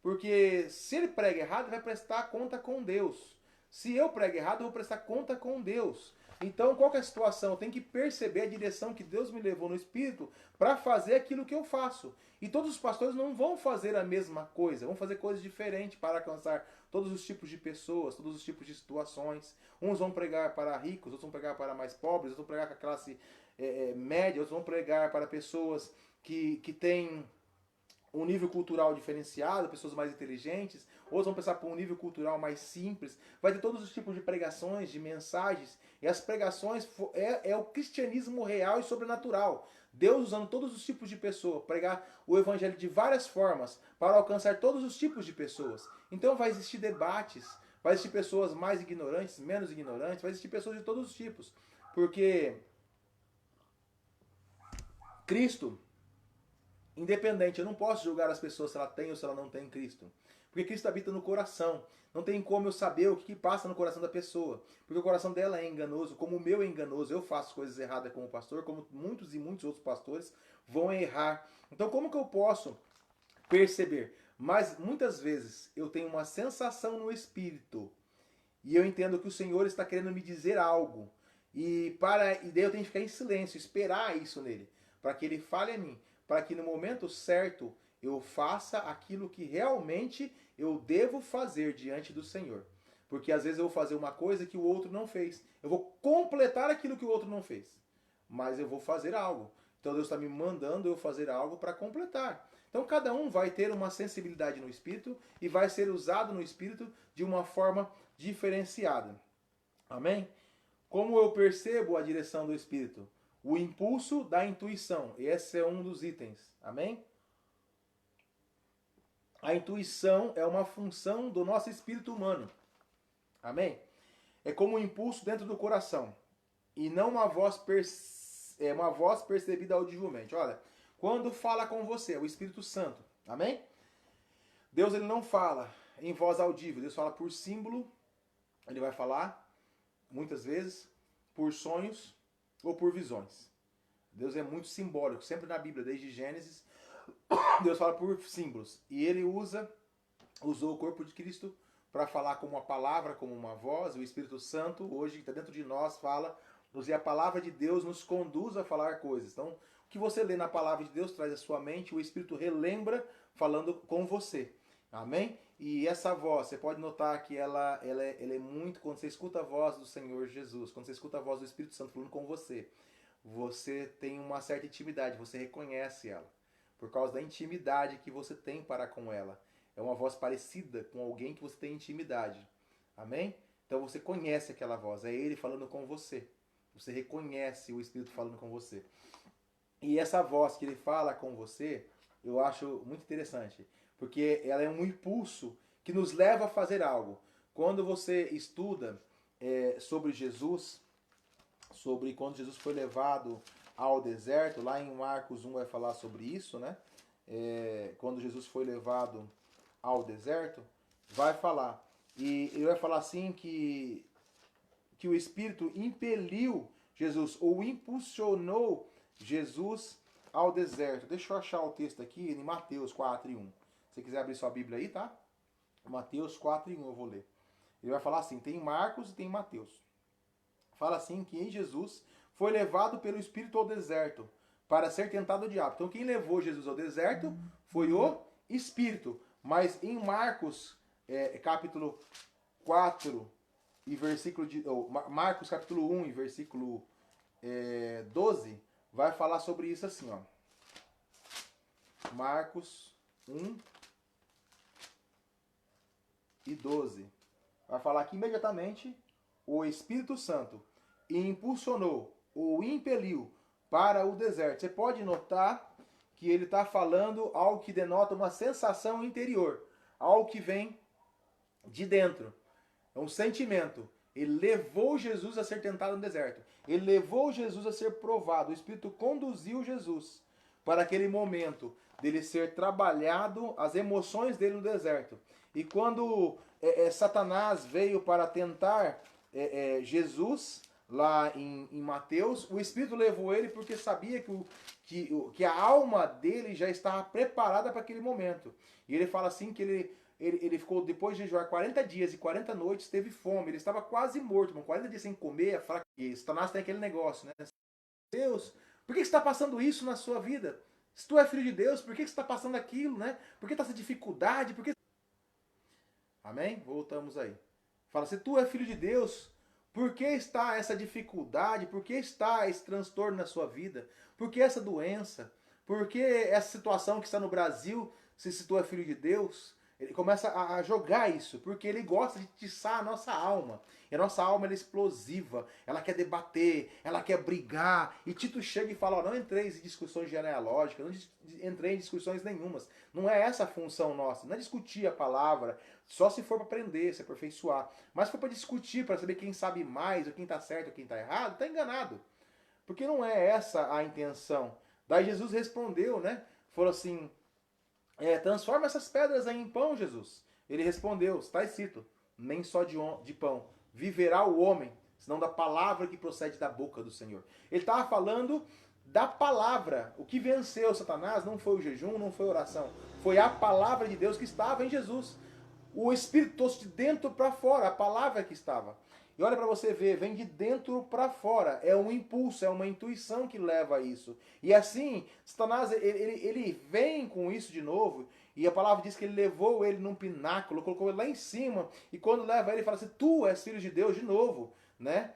Porque se ele prega errado, ele vai prestar conta com Deus. Se eu prego errado, eu vou prestar conta com Deus. Então, qual que é a situação? Eu tenho que perceber a direção que Deus me levou no Espírito para fazer aquilo que eu faço. E todos os pastores não vão fazer a mesma coisa, vão fazer coisas diferentes para alcançar todos os tipos de pessoas, todos os tipos de situações. Uns vão pregar para ricos, outros vão pregar para mais pobres, outros vão pregar para a classe média, outros vão pregar para pessoas que têm um nível cultural diferenciado, pessoas mais inteligentes, outros vão pensar por um nível cultural mais simples. Vai ter todos os tipos de pregações, de mensagens, e as pregações é o cristianismo real e sobrenatural. Deus usando todos os tipos de pessoas, pregar o evangelho de várias formas, para alcançar todos os tipos de pessoas. Então vai existir debates, vai existir pessoas mais ignorantes, menos ignorantes, vai existir pessoas de todos os tipos. Porque Cristo, independente, eu não posso julgar as pessoas se ela tem ou se ela não tem Cristo. Porque Cristo habita no coração. Não tem como eu saber o que passa no coração da pessoa. Porque o coração dela é enganoso, como o meu é enganoso. Eu faço coisas erradas como pastor, como muitos e muitos outros pastores vão errar. Então como que eu posso perceber? Mas muitas vezes eu tenho uma sensação no espírito e eu entendo que o Senhor está querendo me dizer algo. E daí eu tenho que ficar em silêncio, esperar isso nele, para que ele fale a mim, para que no momento certo eu faça aquilo que realmente eu devo fazer diante do Senhor. Porque às vezes eu vou fazer uma coisa que o outro não fez. Eu vou completar aquilo que o outro não fez. Mas eu vou fazer algo. Então Deus está me mandando eu fazer algo para completar. Então cada um vai ter uma sensibilidade no Espírito e vai ser usado no Espírito de uma forma diferenciada. Amém? Como eu percebo a direção do Espírito? O impulso da intuição. Esse é um dos itens. Amém? A intuição é uma função do nosso espírito humano. Amém? É como um impulso dentro do coração. E não uma voz, uma voz percebida audivelmente. Olha, quando fala com você, o Espírito Santo. Amém? Deus ele não fala em voz audível. Deus fala por símbolo. Ele vai falar, muitas vezes, por sonhos ou por visões. Deus é muito simbólico. Sempre na Bíblia, desde Gênesis Deus fala por símbolos. E ele usou o corpo de Cristo para falar como uma palavra, como uma voz. O Espírito Santo, hoje, que está dentro de nós, fala. E a palavra de Deus nos conduz a falar coisas. Então, o que você lê na palavra de Deus traz à sua mente, o Espírito relembra falando com você. Amém? E essa voz, você pode notar que ela é muito... Quando você escuta a voz do Senhor Jesus, quando você escuta a voz do Espírito Santo falando com você, você tem uma certa intimidade, você reconhece ela. Por causa da intimidade que você tem para com ela. É uma voz parecida com alguém que você tem intimidade. Amém? Então você conhece aquela voz, é ele falando com você. Você reconhece o Espírito falando com você. E essa voz que ele fala com você, eu acho muito interessante. Porque ela é um impulso que nos leva a fazer algo. Quando você estuda sobre Jesus, sobre quando Jesus foi levado ao deserto, lá em Marcos 1 vai falar sobre isso, né? Quando Jesus foi levado ao deserto, vai falar. E ele vai falar assim que o Espírito impeliu Jesus, ou impulsionou Jesus ao deserto. Deixa eu achar o texto aqui em Mateus 4:1. Se você quiser abrir sua Bíblia aí, tá? Mateus 4:1 eu vou ler. Ele vai falar assim, tem Marcos e tem Mateus. Fala assim que em Jesus foi levado pelo Espírito ao deserto para ser tentado o diabo. Então quem levou Jesus ao deserto foi o Espírito. Mas em Marcos, capítulo 4 e versículo Marcos capítulo 1 e versículo 12, vai falar sobre isso assim, ó. Marcos 1 e 12. Vai falar que imediatamente o Espírito Santo impulsionou ou impeliu para o deserto. Você pode notar que ele está falando algo que denota uma sensação interior, algo que vem de dentro. É um sentimento. Ele levou Jesus a ser tentado no deserto. Ele levou Jesus a ser provado. O Espírito conduziu Jesus para aquele momento dele ser trabalhado, as emoções dele no deserto. E quando Satanás veio para tentar Jesus, lá em Mateus, o Espírito levou ele porque sabia que a alma dele já estava preparada para aquele momento. E ele fala assim que ele ficou, depois de jejuar 40 dias e 40 noites, teve fome. Ele estava quase morto, mas 40 dias sem comer, é fraco. E Satanás tem aquele negócio, né? Deus, por que você está passando isso na sua vida? Se tu é filho de Deus, por que você está passando aquilo, né? Por que está essa dificuldade? Por que... Amém? Voltamos aí. Fala, se tu é filho de Deus, por que está essa dificuldade? Por que está esse transtorno na sua vida? Por que essa doença? Por que essa situação que está no Brasil, se tu é filho de Deus? Ele começa a jogar isso, porque ele gosta de tiçar a nossa alma. E a nossa alma é explosiva, ela quer debater, ela quer brigar. E Tito chega e fala, ó, não entrei em discussões genealógicas, não entrei em discussões nenhumas. Não é essa a função nossa, não é discutir a palavra, só se for para aprender, se aperfeiçoar. Mas se for para discutir, para saber quem sabe mais, ou quem está certo, ou quem está errado, está enganado. Porque não é essa a intenção. Daí Jesus respondeu, né? Falou assim, transforma essas pedras aí em pão, Jesus. Ele respondeu, está escrito, nem só de pão viverá o homem, senão da palavra que procede da boca do Senhor. Ele estava falando da palavra. O que venceu Satanás não foi o jejum, não foi a oração. Foi a palavra de Deus que estava em Jesus. O Espírito trouxe de dentro para fora, a palavra que estava. E olha para você ver, vem de dentro para fora. É um impulso, é uma intuição que leva a isso. E assim, Satanás, ele vem com isso de novo. E a palavra diz que ele levou ele num pináculo, colocou ele lá em cima. E quando leva ele, fala assim, tu és filho de Deus de novo, né?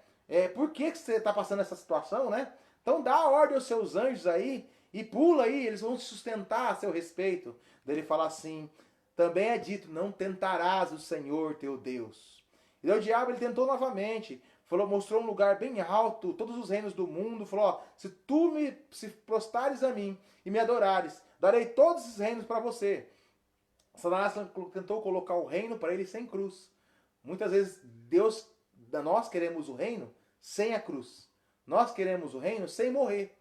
Por que você está passando essa situação, né? Então dá a ordem aos seus anjos aí e pula aí, eles vão se sustentar a seu respeito. Daí ele fala assim, também é dito, não tentarás o Senhor teu Deus. E daí o diabo ele tentou novamente, mostrou um lugar bem alto, todos os reinos do mundo, falou, ó, se prostares a mim e me adorares, darei todos esses reinos para você. Satanás tentou colocar o reino para ele sem cruz. Muitas vezes nós queremos o reino sem a cruz. Nós queremos o reino sem morrer.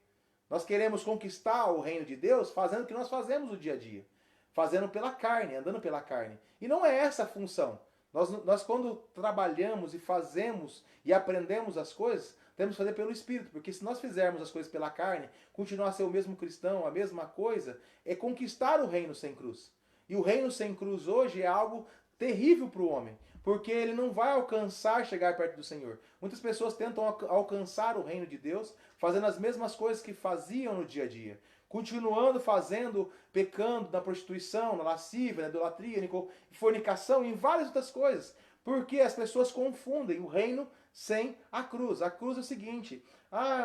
Nós queremos conquistar o reino de Deus fazendo o que nós fazemos no dia a dia. Fazendo pela carne, andando pela carne. E não é essa a função. Nós quando trabalhamos e fazemos e aprendemos as coisas, temos que fazer pelo Espírito, porque se nós fizermos as coisas pela carne, continuar a ser o mesmo cristão, a mesma coisa, é conquistar o reino sem cruz. E o reino sem cruz hoje é algo terrível para o homem, porque ele não vai alcançar chegar perto do Senhor. Muitas pessoas tentam alcançar o reino de Deus fazendo as mesmas coisas que faziam no dia a dia, continuando fazendo, pecando na prostituição, na lascívia, na idolatria, na fornicação e em várias outras coisas, porque as pessoas confundem o reino sem a cruz. A cruz é o seguinte,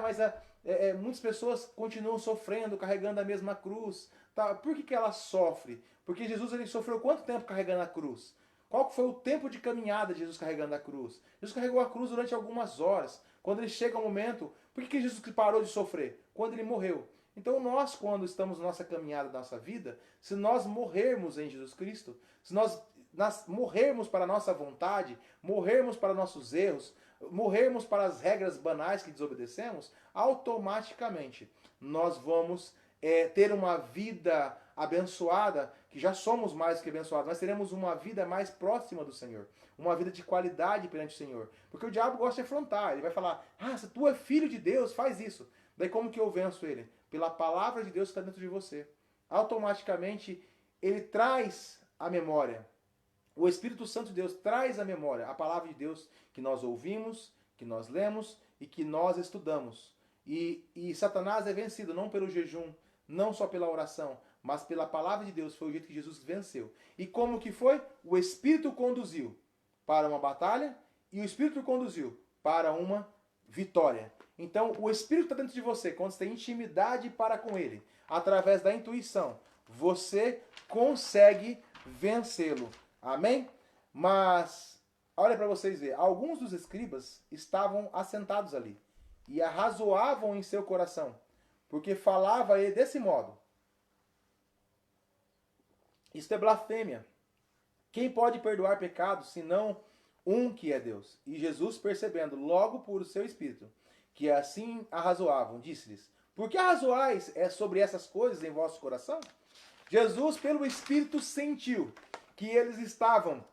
mas muitas pessoas continuam sofrendo, carregando a mesma cruz. Tá? Por que ela sofre? Porque Jesus ele sofreu quanto tempo carregando a cruz? Qual foi o tempo de caminhada de Jesus carregando a cruz? Jesus carregou a cruz durante algumas horas. Quando ele chega ao momento, por que Jesus parou de sofrer? Quando ele morreu. Então nós, quando estamos na nossa caminhada, na nossa vida, se nós morrermos em Jesus Cristo, se nós morrermos para a nossa vontade, morrermos para nossos erros, morrermos para as regras banais que desobedecemos, automaticamente nós vamos ter uma vida abençoada, que já somos mais que abençoados, nós teremos uma vida mais próxima do Senhor, uma vida de qualidade perante o Senhor. Porque o diabo gosta de afrontar, ele vai falar, se tu é filho de Deus, faz isso. Daí como que eu venço ele? Pela palavra de Deus que está dentro de você. Automaticamente ele traz a memória. O Espírito Santo de Deus traz a memória, a palavra de Deus que nós ouvimos, que nós lemos e que nós estudamos. E Satanás é vencido não pelo jejum, não só pela oração, mas pela palavra de Deus. Foi o jeito que Jesus venceu. E como que foi? O Espírito conduziu para uma batalha e o Espírito conduziu para uma vitória. Então, o Espírito está dentro de você. Quando você tem intimidade para com Ele, através da intuição, você consegue vencê-lo. Amém? Mas, olha para vocês verem. Alguns dos escribas estavam assentados ali e arrazoavam em seu coração, porque falava ele desse modo. Isto é blasfêmia. Quem pode perdoar pecados, senão um que é Deus? E Jesus, percebendo logo por seu espírito, que assim arrazoavam, disse-lhes, por que arrazoais sobre essas coisas em vosso coração? Jesus, pelo Espírito, sentiu que eles estavam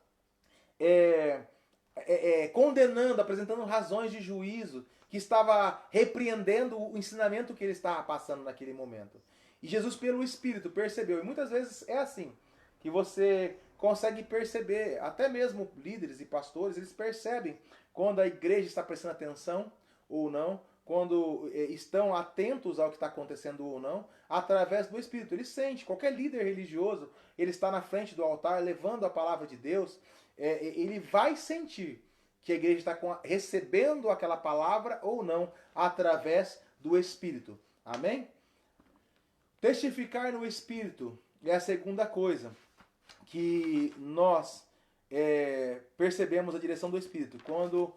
condenando, apresentando razões de juízo, que estava repreendendo o ensinamento que ele estava passando naquele momento. E Jesus, pelo Espírito, percebeu. E muitas vezes é assim, que você consegue perceber, até mesmo líderes e pastores, eles percebem quando a igreja está prestando atenção ou não, quando estão atentos ao que está acontecendo ou não, através do Espírito. Ele sente, qualquer líder religioso, ele está na frente do altar, levando a palavra de Deus, ele vai sentir que a igreja está recebendo aquela palavra ou não, através do Espírito. Amém? Testificar no Espírito é a segunda coisa que nós percebemos a direção do Espírito. Quando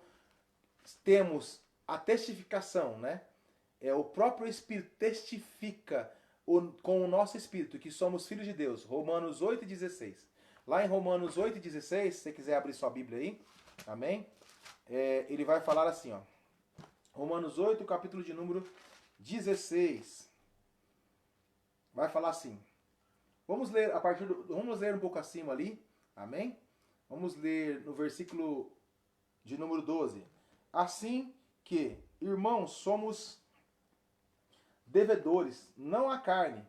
temos a testificação, né? O próprio Espírito testifica com o nosso Espírito que somos filhos de Deus. Romanos 8,16. Lá em Romanos 8,16, se você quiser abrir sua Bíblia aí, amém? Ele vai falar assim, ó. Romanos 8, capítulo de número 16. Vai falar assim. Vamos ler vamos ler um pouco acima ali, amém? Vamos ler no versículo de número 12. Assim que, irmãos, somos devedores, não à carne,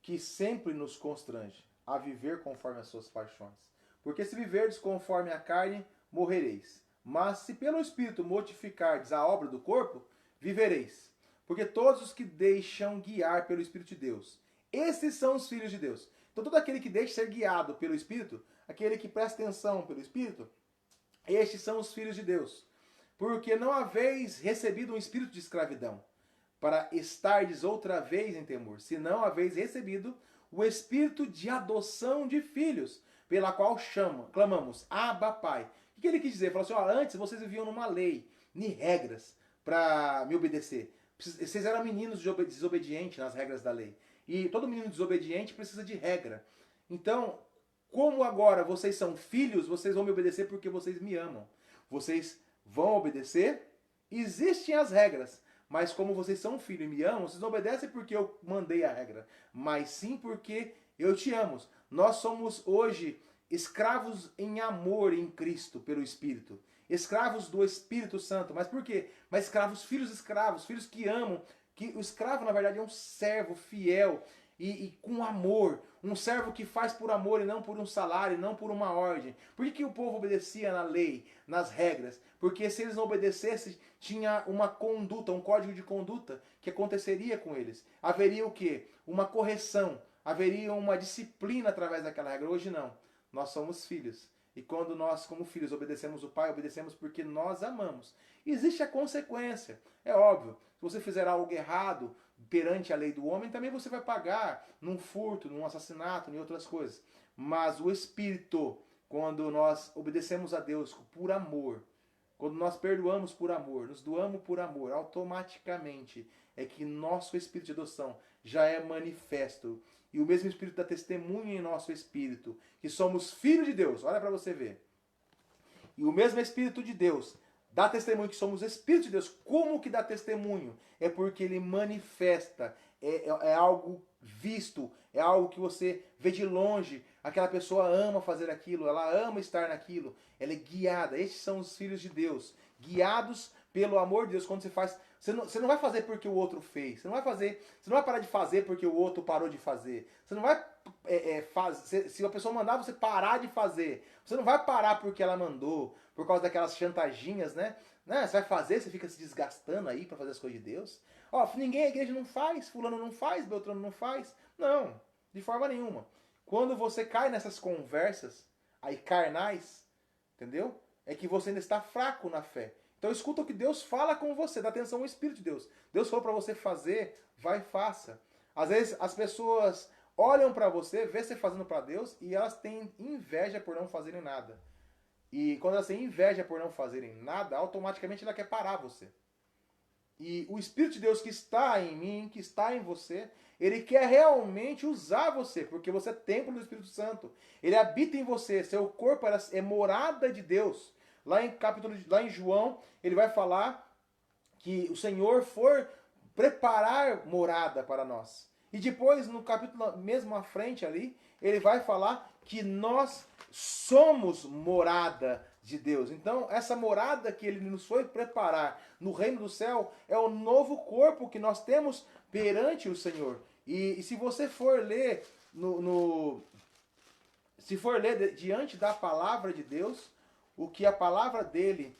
que sempre nos constrange a viver conforme as suas paixões. Porque se viverdes conforme a carne, morrereis. Mas se pelo Espírito mortificardes a obra do corpo, vivereis. Porque todos os que deixam guiar pelo Espírito de Deus, esses são os filhos de Deus. Então todo aquele que deixa ser guiado pelo Espírito, aquele que presta atenção pelo Espírito, estes são os filhos de Deus. Porque não haveis recebido um espírito de escravidão, para estardes outra vez em temor, senão haveis recebido o espírito de adoção de filhos, pela qual clamamos, Abba, Pai. O que ele quis dizer? Ele falou assim, antes vocês viviam numa lei, em regras, para me obedecer. Vocês eram meninos desobedientes nas regras da lei. E todo menino desobediente precisa de regra. Então, como agora vocês são filhos, vocês vão me obedecer porque vocês me amam. Vocês vão obedecer, existem as regras, mas como vocês são filhos e me amam, vocês não obedecem porque eu mandei a regra, mas sim porque eu te amo. Nós somos hoje escravos em amor em Cristo, pelo Espírito. escravos do Espírito Santo. Mas por quê? Mas escravos, filhos que amam, que o escravo na verdade é um servo fiel e com amor, um servo que faz por amor e não por um salário, não por uma ordem. Por que o povo obedecia na lei, nas regras? Porque se eles não obedecessem, tinha uma conduta, um código de conduta que aconteceria com eles. Haveria o quê? Uma correção, haveria uma disciplina através daquela regra. Hoje não. Nós somos filhos. E quando nós, como filhos, obedecemos o Pai, obedecemos porque nós amamos. Existe a consequência. É óbvio. Se você fizer algo errado perante a lei do homem, também você vai pagar num furto, num assassinato, em outras coisas. Mas o Espírito, quando nós obedecemos a Deus por amor, quando nós perdoamos por amor, nos doamos por amor, automaticamente é que nosso Espírito de adoção já é manifesto. E o mesmo Espírito dá testemunho em nosso Espírito, que somos filhos de Deus. Olha para você ver. E o mesmo Espírito de Deus dá testemunho que somos Espírito de Deus. Como que dá testemunho? É porque ele manifesta. É algo visto. É algo que você vê de longe. Aquela pessoa ama fazer aquilo. Ela ama estar naquilo. Ela é guiada. Estes são os filhos de Deus. Guiados pelo amor de Deus. Quando você faz... Você não vai fazer porque o outro fez. Você não vai parar de fazer porque o outro parou de fazer. Você não vai fazer. Se a pessoa mandar você parar de fazer, você não vai parar porque ela mandou, por causa daquelas chantaginhas, né? Você vai fazer, você fica se desgastando aí para fazer as coisas de Deus. Ó, ninguém, a igreja não faz, fulano não faz, Beltrano não faz. Não, de forma nenhuma. Quando você cai nessas conversas aí carnais, entendeu? É que você ainda está fraco na fé. Então escuta o que Deus fala com você, dá atenção ao Espírito de Deus. Deus falou para você fazer, vai e faça. Às vezes as pessoas olham para você, vê você fazendo para Deus e elas têm inveja por não fazerem nada. E quando elas têm inveja por não fazerem nada, automaticamente ela quer parar você. E o Espírito de Deus que está em mim, que está em você, ele quer realmente usar você, porque você é templo do Espírito Santo. Ele habita em você, seu corpo é morada de Deus. Lá em João, ele vai falar que o Senhor for preparar morada para nós. E depois, no capítulo mesmo à frente ali, ele vai falar que nós somos morada de Deus. Então, essa morada que ele nos foi preparar no reino do céu é o novo corpo que nós temos perante o Senhor. E se você for ler diante da palavra de Deus, o que a palavra dele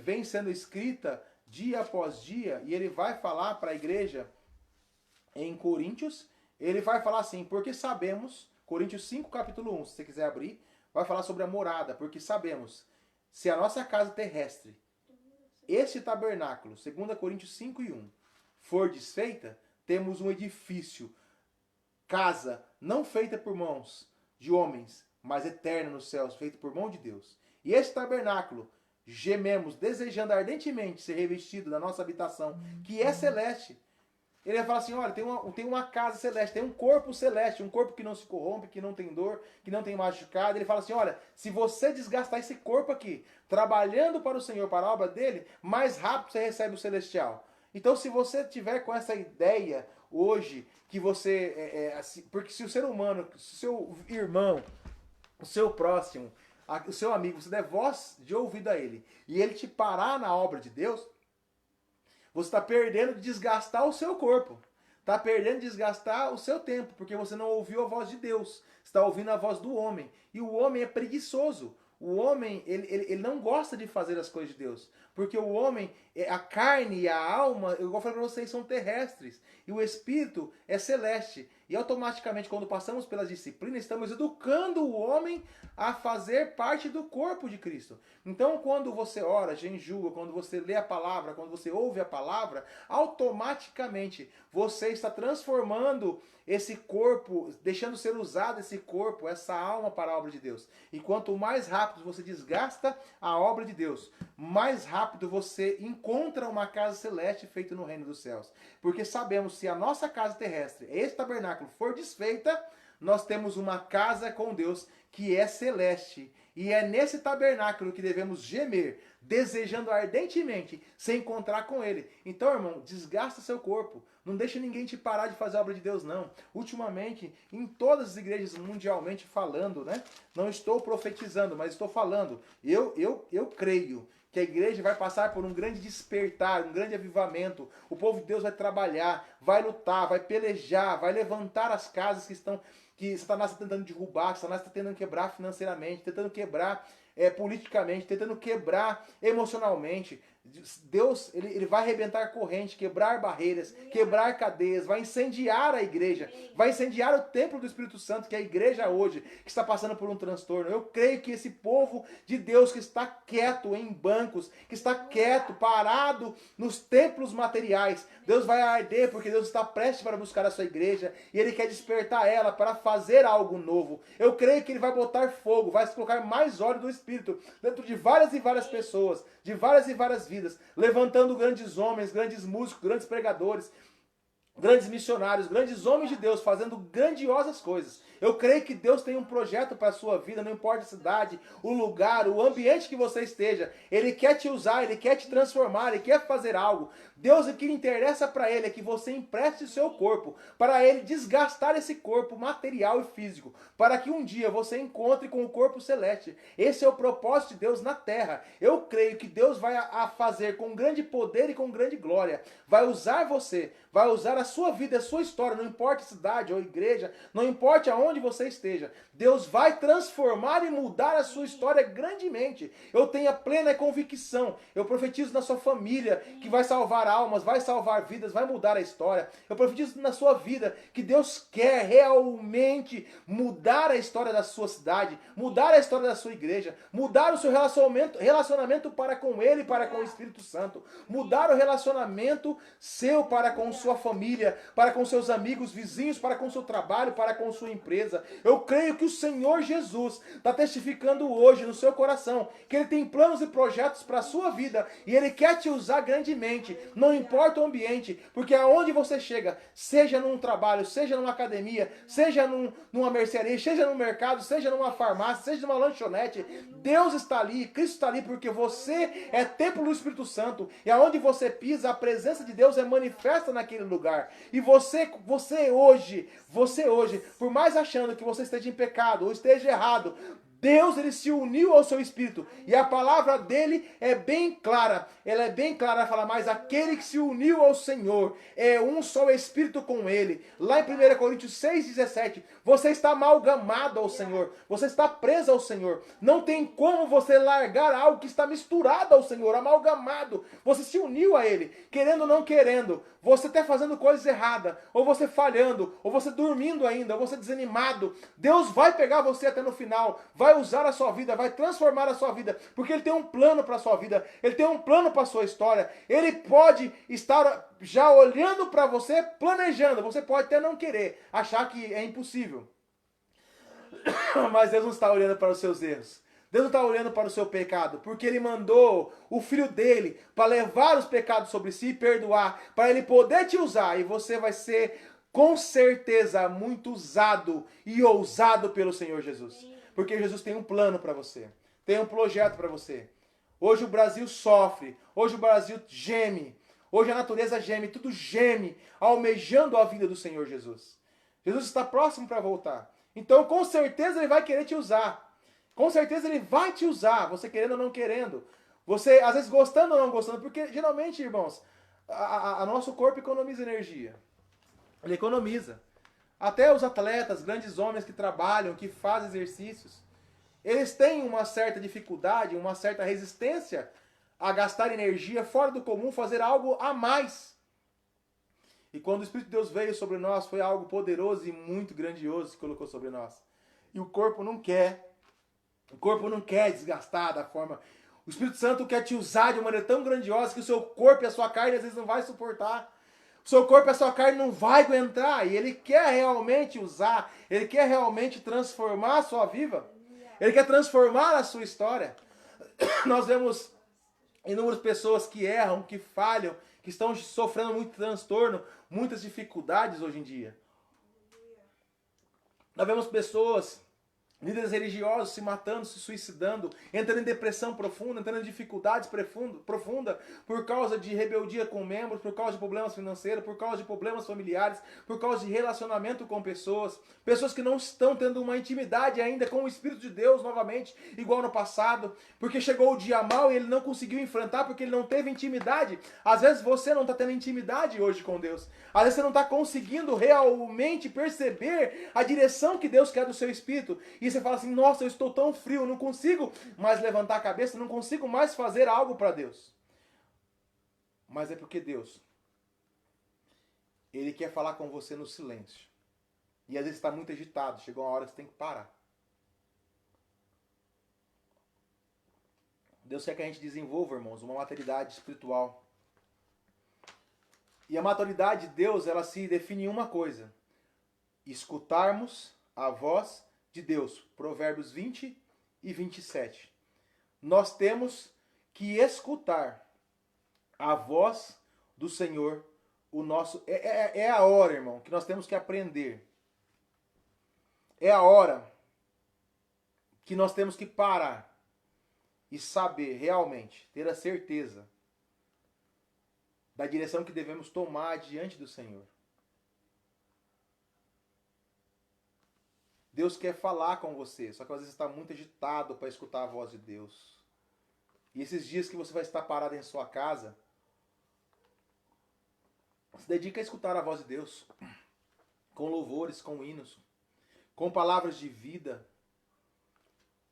vem sendo escrita dia após dia, e ele vai falar para a igreja em Coríntios, ele vai falar assim, porque sabemos, Coríntios 5, capítulo 1, se você quiser abrir, vai falar sobre a morada, porque sabemos, se a nossa casa terrestre, este tabernáculo, 2 Coríntios 5 e 1, for desfeita, temos um edifício, casa não feita por mãos de homens, mas eterna nos céus, feita por mão de Deus. E este tabernáculo, gememos, desejando ardentemente ser revestido da nossa habitação, que é celeste. Ele vai falar assim, olha, tem uma casa celeste, tem um corpo celeste, um corpo que não se corrompe, que não tem dor, que não tem machucado. Ele fala assim, olha, se você desgastar esse corpo aqui, trabalhando para o Senhor, para a obra dele, mais rápido você recebe o celestial. Então, se você tiver com essa ideia hoje, que você... porque se o ser humano, se o seu irmão, o seu próximo, o seu amigo, você der voz de ouvido a ele, e ele te parar na obra de Deus, você está perdendo de desgastar o seu corpo. Está perdendo de desgastar o seu tempo, porque você não ouviu a voz de Deus. Você está ouvindo a voz do homem. E o homem é preguiçoso. O homem, ele não gosta de fazer as coisas de Deus. Porque o homem, a carne e a alma, eu falei para vocês, são terrestres. E o espírito é celeste. E automaticamente, quando passamos pelas disciplinas, estamos educando o homem a fazer parte do corpo de Cristo. Então, quando você ora, jejua, quando você lê a palavra, quando você ouve a palavra, automaticamente você está transformando esse corpo, deixando ser usado esse corpo, essa alma para a obra de Deus. E quanto mais rápido você desgasta a obra de Deus, mais rápido você encontra uma casa celeste feita no reino dos céus. Porque sabemos, se a nossa casa terrestre, esse tabernáculo, for desfeita, nós temos uma casa com Deus que é celeste. E é nesse tabernáculo que devemos gemer, desejando ardentemente se encontrar com Ele. Então, irmão, desgasta seu corpo. Não deixa ninguém te parar de fazer a obra de Deus, não. Ultimamente, em todas as igrejas mundialmente falando, né? Não estou profetizando, mas estou falando. Eu creio que a igreja vai passar por um grande despertar, um grande avivamento. O povo de Deus vai trabalhar, vai lutar, vai pelejar, vai levantar as casas que Satanás está tentando derrubar, que Satanás está tentando quebrar financeiramente, tentando quebrar politicamente, tentando quebrar emocionalmente. Deus, ele vai arrebentar corrente, quebrar barreiras, quebrar cadeias, vai incendiar a igreja, vai incendiar o templo do Espírito Santo, que é a igreja hoje, que está passando por um transtorno. Eu creio que esse povo de Deus que está quieto em bancos, que está quieto, parado nos templos materiais, Deus vai arder, porque Deus está prestes para buscar a sua igreja, e Ele quer despertar ela para fazer algo novo. Eu creio que Ele vai botar fogo, vai colocar mais óleo do Espírito dentro de várias e várias pessoas, de várias e várias vidas, levantando grandes homens, grandes músicos, grandes pregadores, grandes missionários, grandes homens de Deus, fazendo grandiosas coisas. Eu creio que Deus tem um projeto para a sua vida, não importa a cidade, o lugar, o ambiente que você esteja. Ele quer te usar, Ele quer te transformar, Ele quer fazer algo. Deus, o que interessa para Ele é que você empreste o seu corpo, para Ele desgastar esse corpo material e físico, para que um dia você encontre com o corpo celeste. Esse é o propósito de Deus na terra. Eu creio que Deus vai a fazer com grande poder e com grande glória. Vai usar você, vai usar a sua vida, a sua história, não importa a cidade ou igreja, não importa aonde você esteja. Deus vai transformar e mudar a sua história grandemente. Eu tenho a plena convicção. Eu profetizo na sua família que vai salvar almas, vai salvar vidas, vai mudar a história. Eu profetizo na sua vida que Deus quer realmente mudar a história da sua cidade, mudar a história da sua igreja, mudar o seu relacionamento para com Ele, para com o Espírito Santo, mudar o relacionamento seu para com sua família, para com seus amigos, vizinhos, para com seu trabalho, para com sua empresa. Eu creio que o Senhor Jesus está testificando hoje no seu coração que Ele tem planos e projetos para a sua vida e Ele quer te usar grandemente, não importa o ambiente, porque aonde você chega, seja num trabalho, seja numa academia, seja numa mercearia, seja no mercado, seja numa farmácia, seja numa lanchonete, Deus está ali, Cristo está ali, porque você é templo do Espírito Santo e aonde você pisa, a presença de Deus é manifesta naquele lugar. E você hoje, por mais achando que você esteja em pecado ou esteja errado, Deus, Ele se uniu ao seu espírito. E a palavra dele é bem clara. Ela é bem clara, fala, mas aquele que se uniu ao Senhor é um só espírito com Ele. Lá em 1 Coríntios 6,17, você está amalgamado ao Senhor. Você está preso ao Senhor. Não tem como você largar algo que está misturado ao Senhor, amalgamado. Você se uniu a Ele, querendo ou não querendo. Você está fazendo coisas erradas, ou você falhando, ou você dormindo ainda, ou você desanimado. Deus vai pegar você até no final, vai usar a sua vida, vai transformar a sua vida, porque Ele tem um plano para a sua vida, Ele tem um plano para a sua história. Ele pode estar já olhando para você, planejando. Você pode até não querer, achar que é impossível. Mas Deus não está olhando para os seus erros. Deus não está olhando para o seu pecado, porque Ele mandou o Filho dele para levar os pecados sobre si e perdoar, para Ele poder te usar, e você vai ser, com certeza, muito usado e ousado pelo Senhor Jesus. Porque Jesus tem um plano para você, tem um projeto para você. Hoje o Brasil sofre, hoje o Brasil geme, hoje a natureza geme, tudo geme, almejando a vida do Senhor Jesus. Jesus está próximo para voltar, então com certeza Ele vai querer te usar. Com certeza Ele vai te usar, você querendo ou não querendo. Você, às vezes, gostando ou não gostando. Porque, geralmente, irmãos, a nosso corpo economiza energia. Ele economiza. Até os atletas, grandes homens que trabalham, que fazem exercícios, eles têm uma certa dificuldade, uma certa resistência a gastar energia fora do comum, fazer algo a mais. E quando o Espírito de Deus veio sobre nós, foi algo poderoso e muito grandioso que colocou sobre nós. E o corpo não quer. O corpo não quer desgastar da forma... O Espírito Santo quer te usar de uma maneira tão grandiosa que o seu corpo e a sua carne às vezes não vai suportar. O seu corpo e a sua carne não vai aguentar. E Ele quer realmente usar. Ele quer realmente transformar a sua vida. Ele quer transformar a sua história. Nós vemos inúmeras pessoas que erram, que falham, que estão sofrendo muito transtorno, muitas dificuldades hoje em dia. Nós vemos pessoas Líderes religiosos se matando, se suicidando, entrando em depressão profunda, entrando em dificuldades profunda por causa de rebeldia com membros, por causa de problemas financeiros, por causa de problemas familiares, por causa de relacionamento com pessoas. Pessoas que não estão tendo uma intimidade ainda com o Espírito de Deus novamente, igual no passado, porque chegou o dia mau e ele não conseguiu enfrentar porque ele não teve intimidade. Às vezes você não está tendo intimidade hoje com Deus. Às vezes você não está conseguindo realmente perceber a direção que Deus quer do seu espírito. E você fala assim, nossa, eu estou tão frio, não consigo mais levantar a cabeça, não consigo mais fazer algo para Deus. Mas é porque Deus, Ele quer falar com você no silêncio. E às vezes está muito agitado, chegou uma hora que você tem que parar. Deus quer que a gente desenvolva, irmãos, uma maturidade espiritual. E a maturidade de Deus, ela se define em uma coisa: escutarmos a voz de Deus. Provérbios 20 e 27. Nós temos que escutar a voz do Senhor. O nosso é a hora, irmão, que nós temos que aprender. É a hora que nós temos que parar e saber realmente, ter a certeza da direção que devemos tomar diante do Senhor. Deus quer falar com você, só que às vezes está muito agitado para escutar a voz de Deus. E esses dias que você vai estar parado em sua casa, se dedica a escutar a voz de Deus, com louvores, com hinos, com palavras de vida.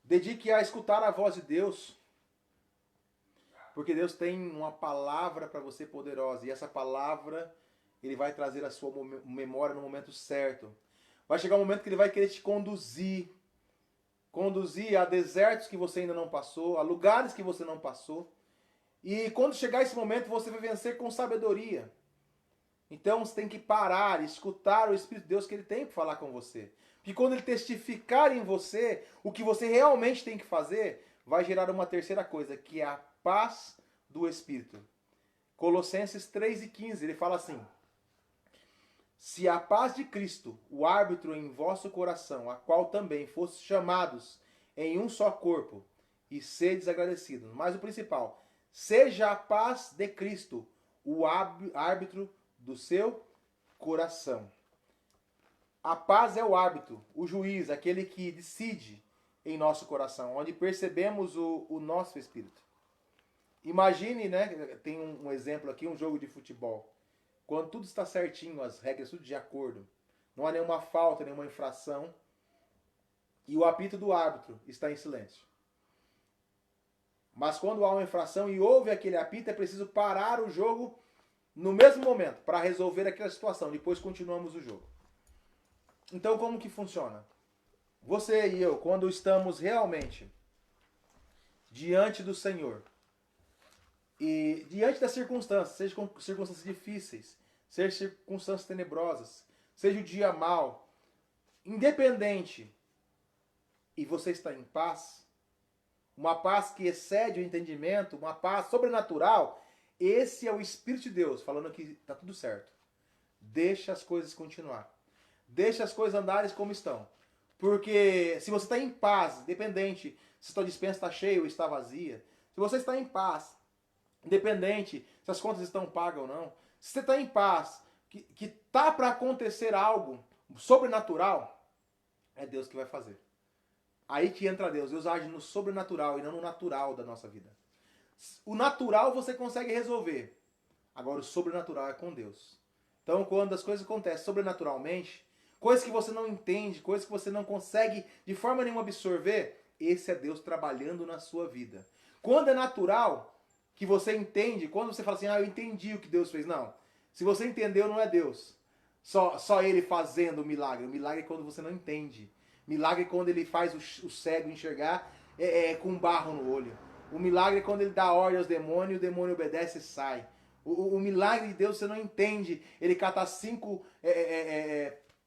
Dedique a escutar a voz de Deus, porque Deus tem uma palavra para você poderosa, e essa palavra Ele vai trazer a sua memória no momento certo. Vai chegar um momento que Ele vai querer te conduzir a desertos que você ainda não passou, a lugares que você não passou. E quando chegar esse momento, você vai vencer com sabedoria. Então você tem que parar e escutar o Espírito de Deus que Ele tem para falar com você. Porque quando Ele testificar em você o que você realmente tem que fazer, vai gerar uma terceira coisa, que é a paz do Espírito. Colossenses 3:15, ele fala assim: se a paz de Cristo, o árbitro em vosso coração, a qual também fostes chamados em um só corpo, e sedes agradecidos. Mas o principal, seja a paz de Cristo, o árbitro do seu coração. A paz é o árbitro, o juiz, aquele que decide em nosso coração, onde percebemos o nosso espírito. Imagine, né? Tem um exemplo aqui, um jogo de futebol. Quando tudo está certinho, as regras tudo de acordo, não há nenhuma falta, nenhuma infração, e o apito do árbitro está em silêncio. Mas quando há uma infração e houve aquele apito, é preciso parar o jogo no mesmo momento para resolver aquela situação. Depois continuamos o jogo. Então como que funciona? Você e eu, quando estamos realmente diante do Senhor, e diante das circunstâncias, seja circunstâncias difíceis, seja circunstâncias tenebrosas, seja o dia mau, independente, e você está em paz, uma paz que excede o entendimento, uma paz sobrenatural, esse é o Espírito de Deus falando que está tudo certo. Deixa as coisas continuar. Deixa as coisas andarem como estão. Porque se você está em paz, independente se a sua despensa está cheia ou está vazia, se você está em paz, independente se as contas estão pagas ou não, se você está em paz, que está para acontecer algo sobrenatural, é Deus que vai fazer. Aí que entra Deus. Deus age no sobrenatural e não no natural da nossa vida. O natural você consegue resolver. Agora o sobrenatural é com Deus. Então quando as coisas acontecem sobrenaturalmente, coisas que você não entende, coisas que você não consegue de forma nenhuma absorver, esse é Deus trabalhando na sua vida. Quando é natural, que você entende, quando você fala assim, eu entendi o que Deus fez. Não. Se você entendeu, não é Deus. Só Ele fazendo o milagre. O milagre é quando você não entende. Milagre é quando Ele faz o cego enxergar com barro no olho. O milagre é quando Ele dá ordem aos demônios, o demônio obedece e sai. O milagre de Deus você não entende. Ele catar 5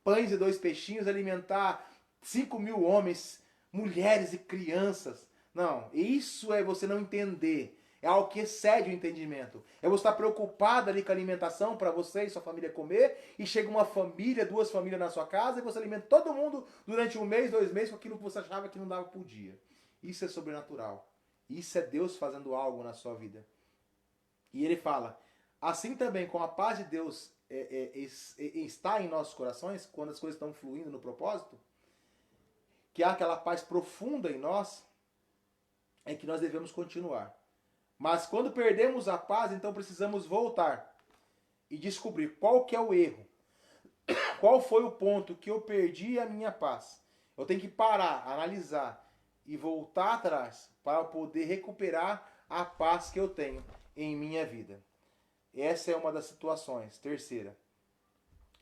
pães e 2 peixinhos, alimentar 5.000 homens, mulheres e crianças. Não, isso é você não entender. É algo que excede o entendimento. É você estar preocupado ali com a alimentação para você e sua família comer, e chega uma família, 2 famílias na sua casa, e você alimenta todo mundo durante 1 mês, 2 meses, com aquilo que você achava que não dava por dia. Isso é sobrenatural. Isso é Deus fazendo algo na sua vida. E ele fala, assim também com a paz de Deus está em nossos corações, quando as coisas estão fluindo no propósito, que há aquela paz profunda em nós, é que nós devemos continuar. Mas quando perdemos a paz, então precisamos voltar e descobrir qual que é o erro. Qual foi o ponto que eu perdi a minha paz. Eu tenho que parar, analisar e voltar atrás para poder recuperar a paz que eu tenho em minha vida. Essa é uma das situações. Terceira.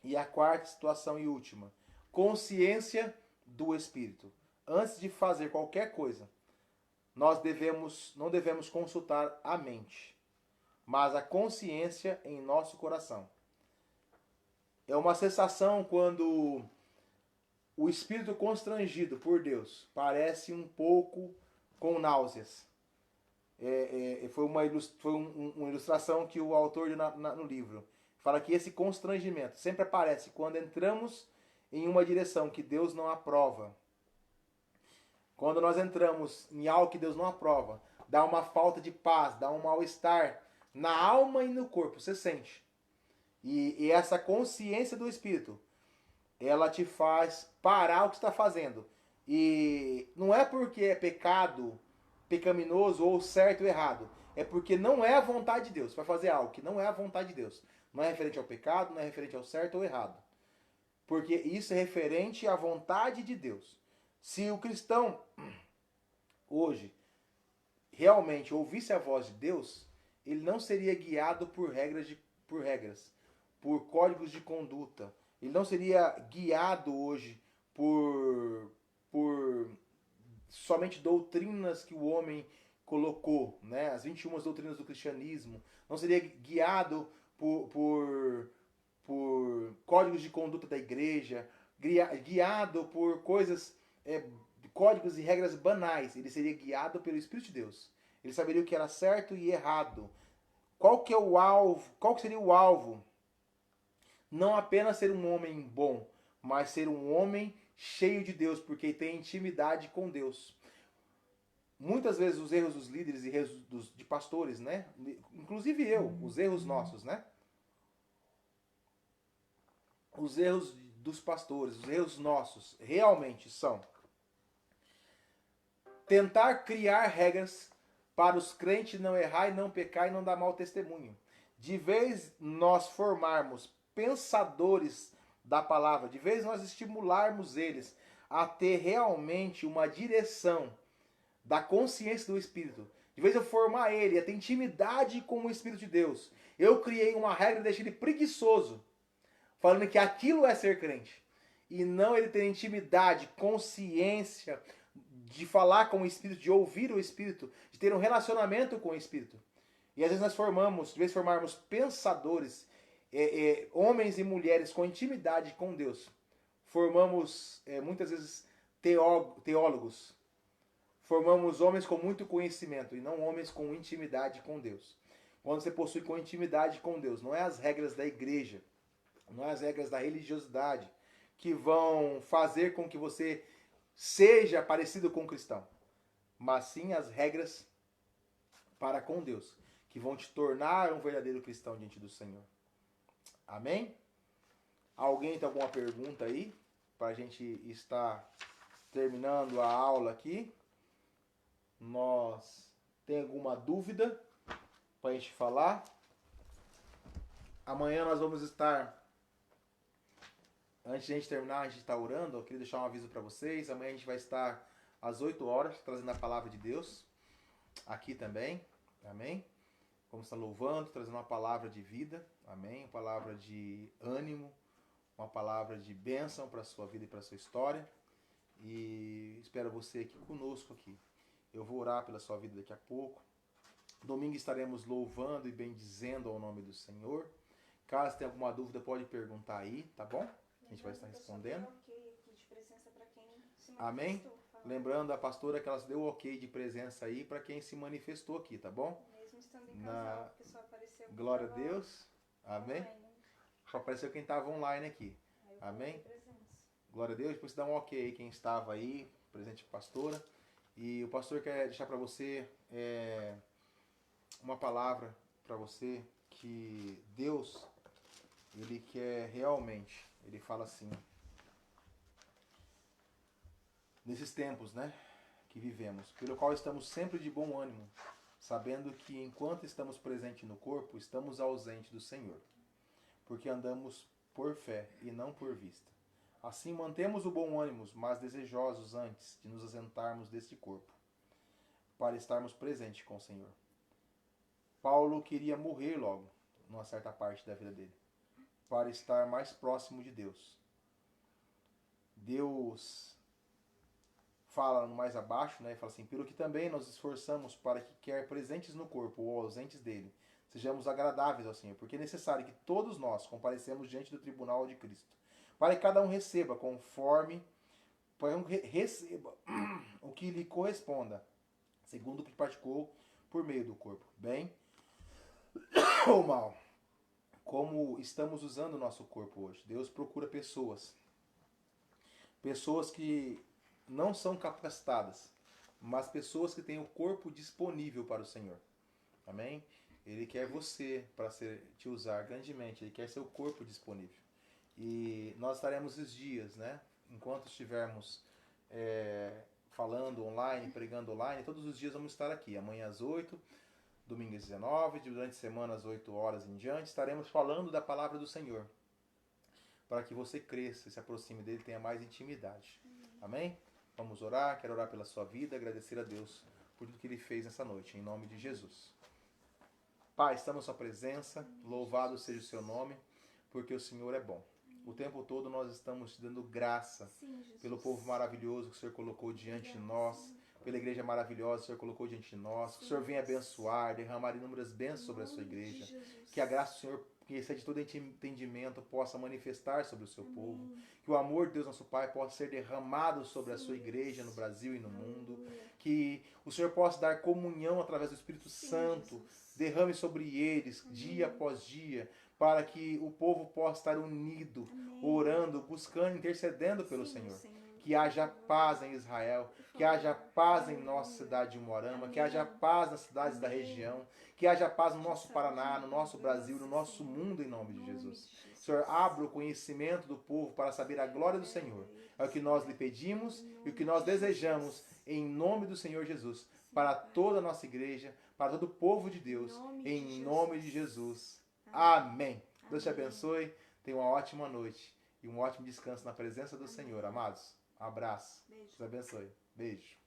E a quarta situação e última. Consciência do Espírito. Antes de fazer qualquer coisa, nós não devemos consultar a mente, mas a consciência em nosso coração. É uma sensação quando o espírito constrangido por Deus parece um pouco com náuseas. Foi uma ilustração que o autor no livro fala que esse constrangimento sempre aparece quando entramos em uma direção que Deus não aprova. Quando nós entramos em algo que Deus não aprova, dá uma falta de paz, dá um mal-estar na alma e no corpo, você sente. E essa consciência do Espírito, ela te faz parar o que está fazendo. E não é porque é pecado, pecaminoso ou certo ou errado. É porque não é a vontade de Deus. Vai fazer algo que não é a vontade de Deus. Não é referente ao pecado, não é referente ao certo ou errado. Porque isso é referente à vontade de Deus. Se o cristão hoje realmente ouvisse a voz de Deus, ele não seria guiado por regras, por códigos de conduta. Ele não seria guiado hoje por somente doutrinas que o homem colocou, né? As 21 doutrinas do cristianismo. Não seria guiado por códigos de conduta da igreja, guiado por coisas, códigos e regras banais. Ele seria guiado pelo Espírito de Deus. Ele saberia o que era certo e errado. Qual que é o alvo? Qual que seria o alvo? Não apenas ser um homem bom, mas ser um homem cheio de Deus, porque tem intimidade com Deus. Muitas vezes os erros dos líderes e erros de pastores, né? Inclusive eu, os erros nossos, né? Os erros dos pastores, os erros nossos, realmente são tentar criar regras para os crentes não errar e não pecar e não dar mau testemunho. De vez nós formarmos pensadores da palavra, de vez nós estimularmos eles a ter realmente uma direção da consciência do Espírito, de vez eu formar ele a ter intimidade com o Espírito de Deus, eu criei uma regra e deixei ele preguiçoso, falando que aquilo é ser crente, e não ele ter intimidade, consciência de falar com o Espírito, de ouvir o Espírito, de ter um relacionamento com o Espírito. E às vezes nós formamos, de vez formarmos pensadores, homens e mulheres com intimidade com Deus, formamos muitas vezes teólogos, formamos homens com muito conhecimento e não homens com intimidade com Deus. Quando você possui com intimidade com Deus, não é as regras da igreja, não é as regras da religiosidade que vão fazer com que você seja parecido com um cristão, mas sim as regras para com Deus, que vão te tornar um verdadeiro cristão diante do Senhor. Amém? Alguém tem alguma pergunta aí? Para a gente estar terminando a aula aqui. Nós tem alguma dúvida para a gente falar? Amanhã nós vamos estar, antes de a gente terminar, a gente está orando. Eu queria deixar um aviso para vocês. Amanhã a gente vai estar às 8 horas trazendo a palavra de Deus aqui também. Amém? Vamos estar louvando, trazendo uma palavra de vida. Amém? Uma palavra de ânimo, uma palavra de bênção para a sua vida e para a sua história. E espero você aqui conosco aqui. Eu vou orar pela sua vida daqui a pouco. Domingo estaremos louvando e bendizendo ao nome do Senhor. Caso tenha alguma dúvida, pode perguntar aí, tá bom? A gente vai estar respondendo. Amém? Lembrando a pastora que ela deu ok de presença aí para quem se manifestou aqui, tá bom? Mesmo estando em casal, porque só apareceu quem Glória a tava Deus. Amém. online. Só apareceu quem estava online aqui. Aí eu Amém. coloquei presença. Glória a Deus. Depois você dá um ok aí quem estava aí, presente pastora. E o pastor quer deixar para você uma palavra para você que Deus, Ele quer realmente, Ele fala assim, nesses tempos, né, que vivemos, pelo qual estamos sempre de bom ânimo, sabendo que enquanto estamos presentes no corpo, estamos ausentes do Senhor, porque andamos por fé e não por vista. Assim mantemos o bom ânimo, mas desejosos antes de nos ausentarmos deste corpo, para estarmos presentes com o Senhor. Paulo queria morrer logo, numa certa parte da vida dele, para estar mais próximo de Deus. Deus fala mais abaixo, né? Fala assim, pelo que também nos esforçamos para que, quer presentes no corpo ou ausentes dele, sejamos agradáveis ao Senhor, porque é necessário que todos nós comparecemos diante do tribunal de Cristo, para que cada um receba conforme, receba o que lhe corresponda, segundo o que praticou por meio do corpo, bem ou mal. Como estamos usando o nosso corpo hoje. Deus procura pessoas que não são capacitadas, mas pessoas que têm o corpo disponível para o Senhor. Amém? Ele quer você para te usar grandemente. Ele quer seu corpo disponível. E nós estaremos esses dias, né? Enquanto estivermos falando online, pregando online, todos os dias vamos estar aqui. Amanhã às 8, domingo às 19, durante a semana às 8 horas em diante, estaremos falando da palavra do Senhor. Para que você cresça, se aproxime dele, tenha mais intimidade. Amém? Vamos orar, quero orar pela sua vida, agradecer a Deus por tudo que Ele fez nessa noite, em nome de Jesus. Pai, estamos na sua presença, louvado seja o seu nome, porque o Senhor é bom. O tempo todo nós estamos te dando graça pelo povo maravilhoso que o Senhor colocou diante de nós, pela igreja maravilhosa que o Senhor colocou diante de nós, que o Senhor venha abençoar, derramar inúmeras bênçãos sobre a sua igreja, que a graça do Senhor, que excede todo entendimento, possa manifestar sobre o seu povo, que o amor de Deus nosso Pai possa ser derramado sobre a sua igreja no Brasil e no mundo, que o Senhor possa dar comunhão através do Espírito Santo, derrame sobre eles dia após dia, para que o povo possa estar unido, orando, buscando, intercedendo pelo Senhor. Que haja paz em Israel, que haja paz em nossa cidade de Moarama, que haja paz nas cidades da região, que haja paz no nosso Paraná, no nosso Brasil, no nosso mundo, em nome de Jesus. Senhor, abra o conhecimento do povo para saber a glória do Senhor. É o que nós lhe pedimos e o que nós desejamos em nome do Senhor Jesus, para toda a nossa igreja, para todo o povo de Deus, em nome de Jesus. Amém. Deus te abençoe, tenha uma ótima noite e um ótimo descanso na presença do Senhor, amados. Um abraço. Deus abençoe. Beijo.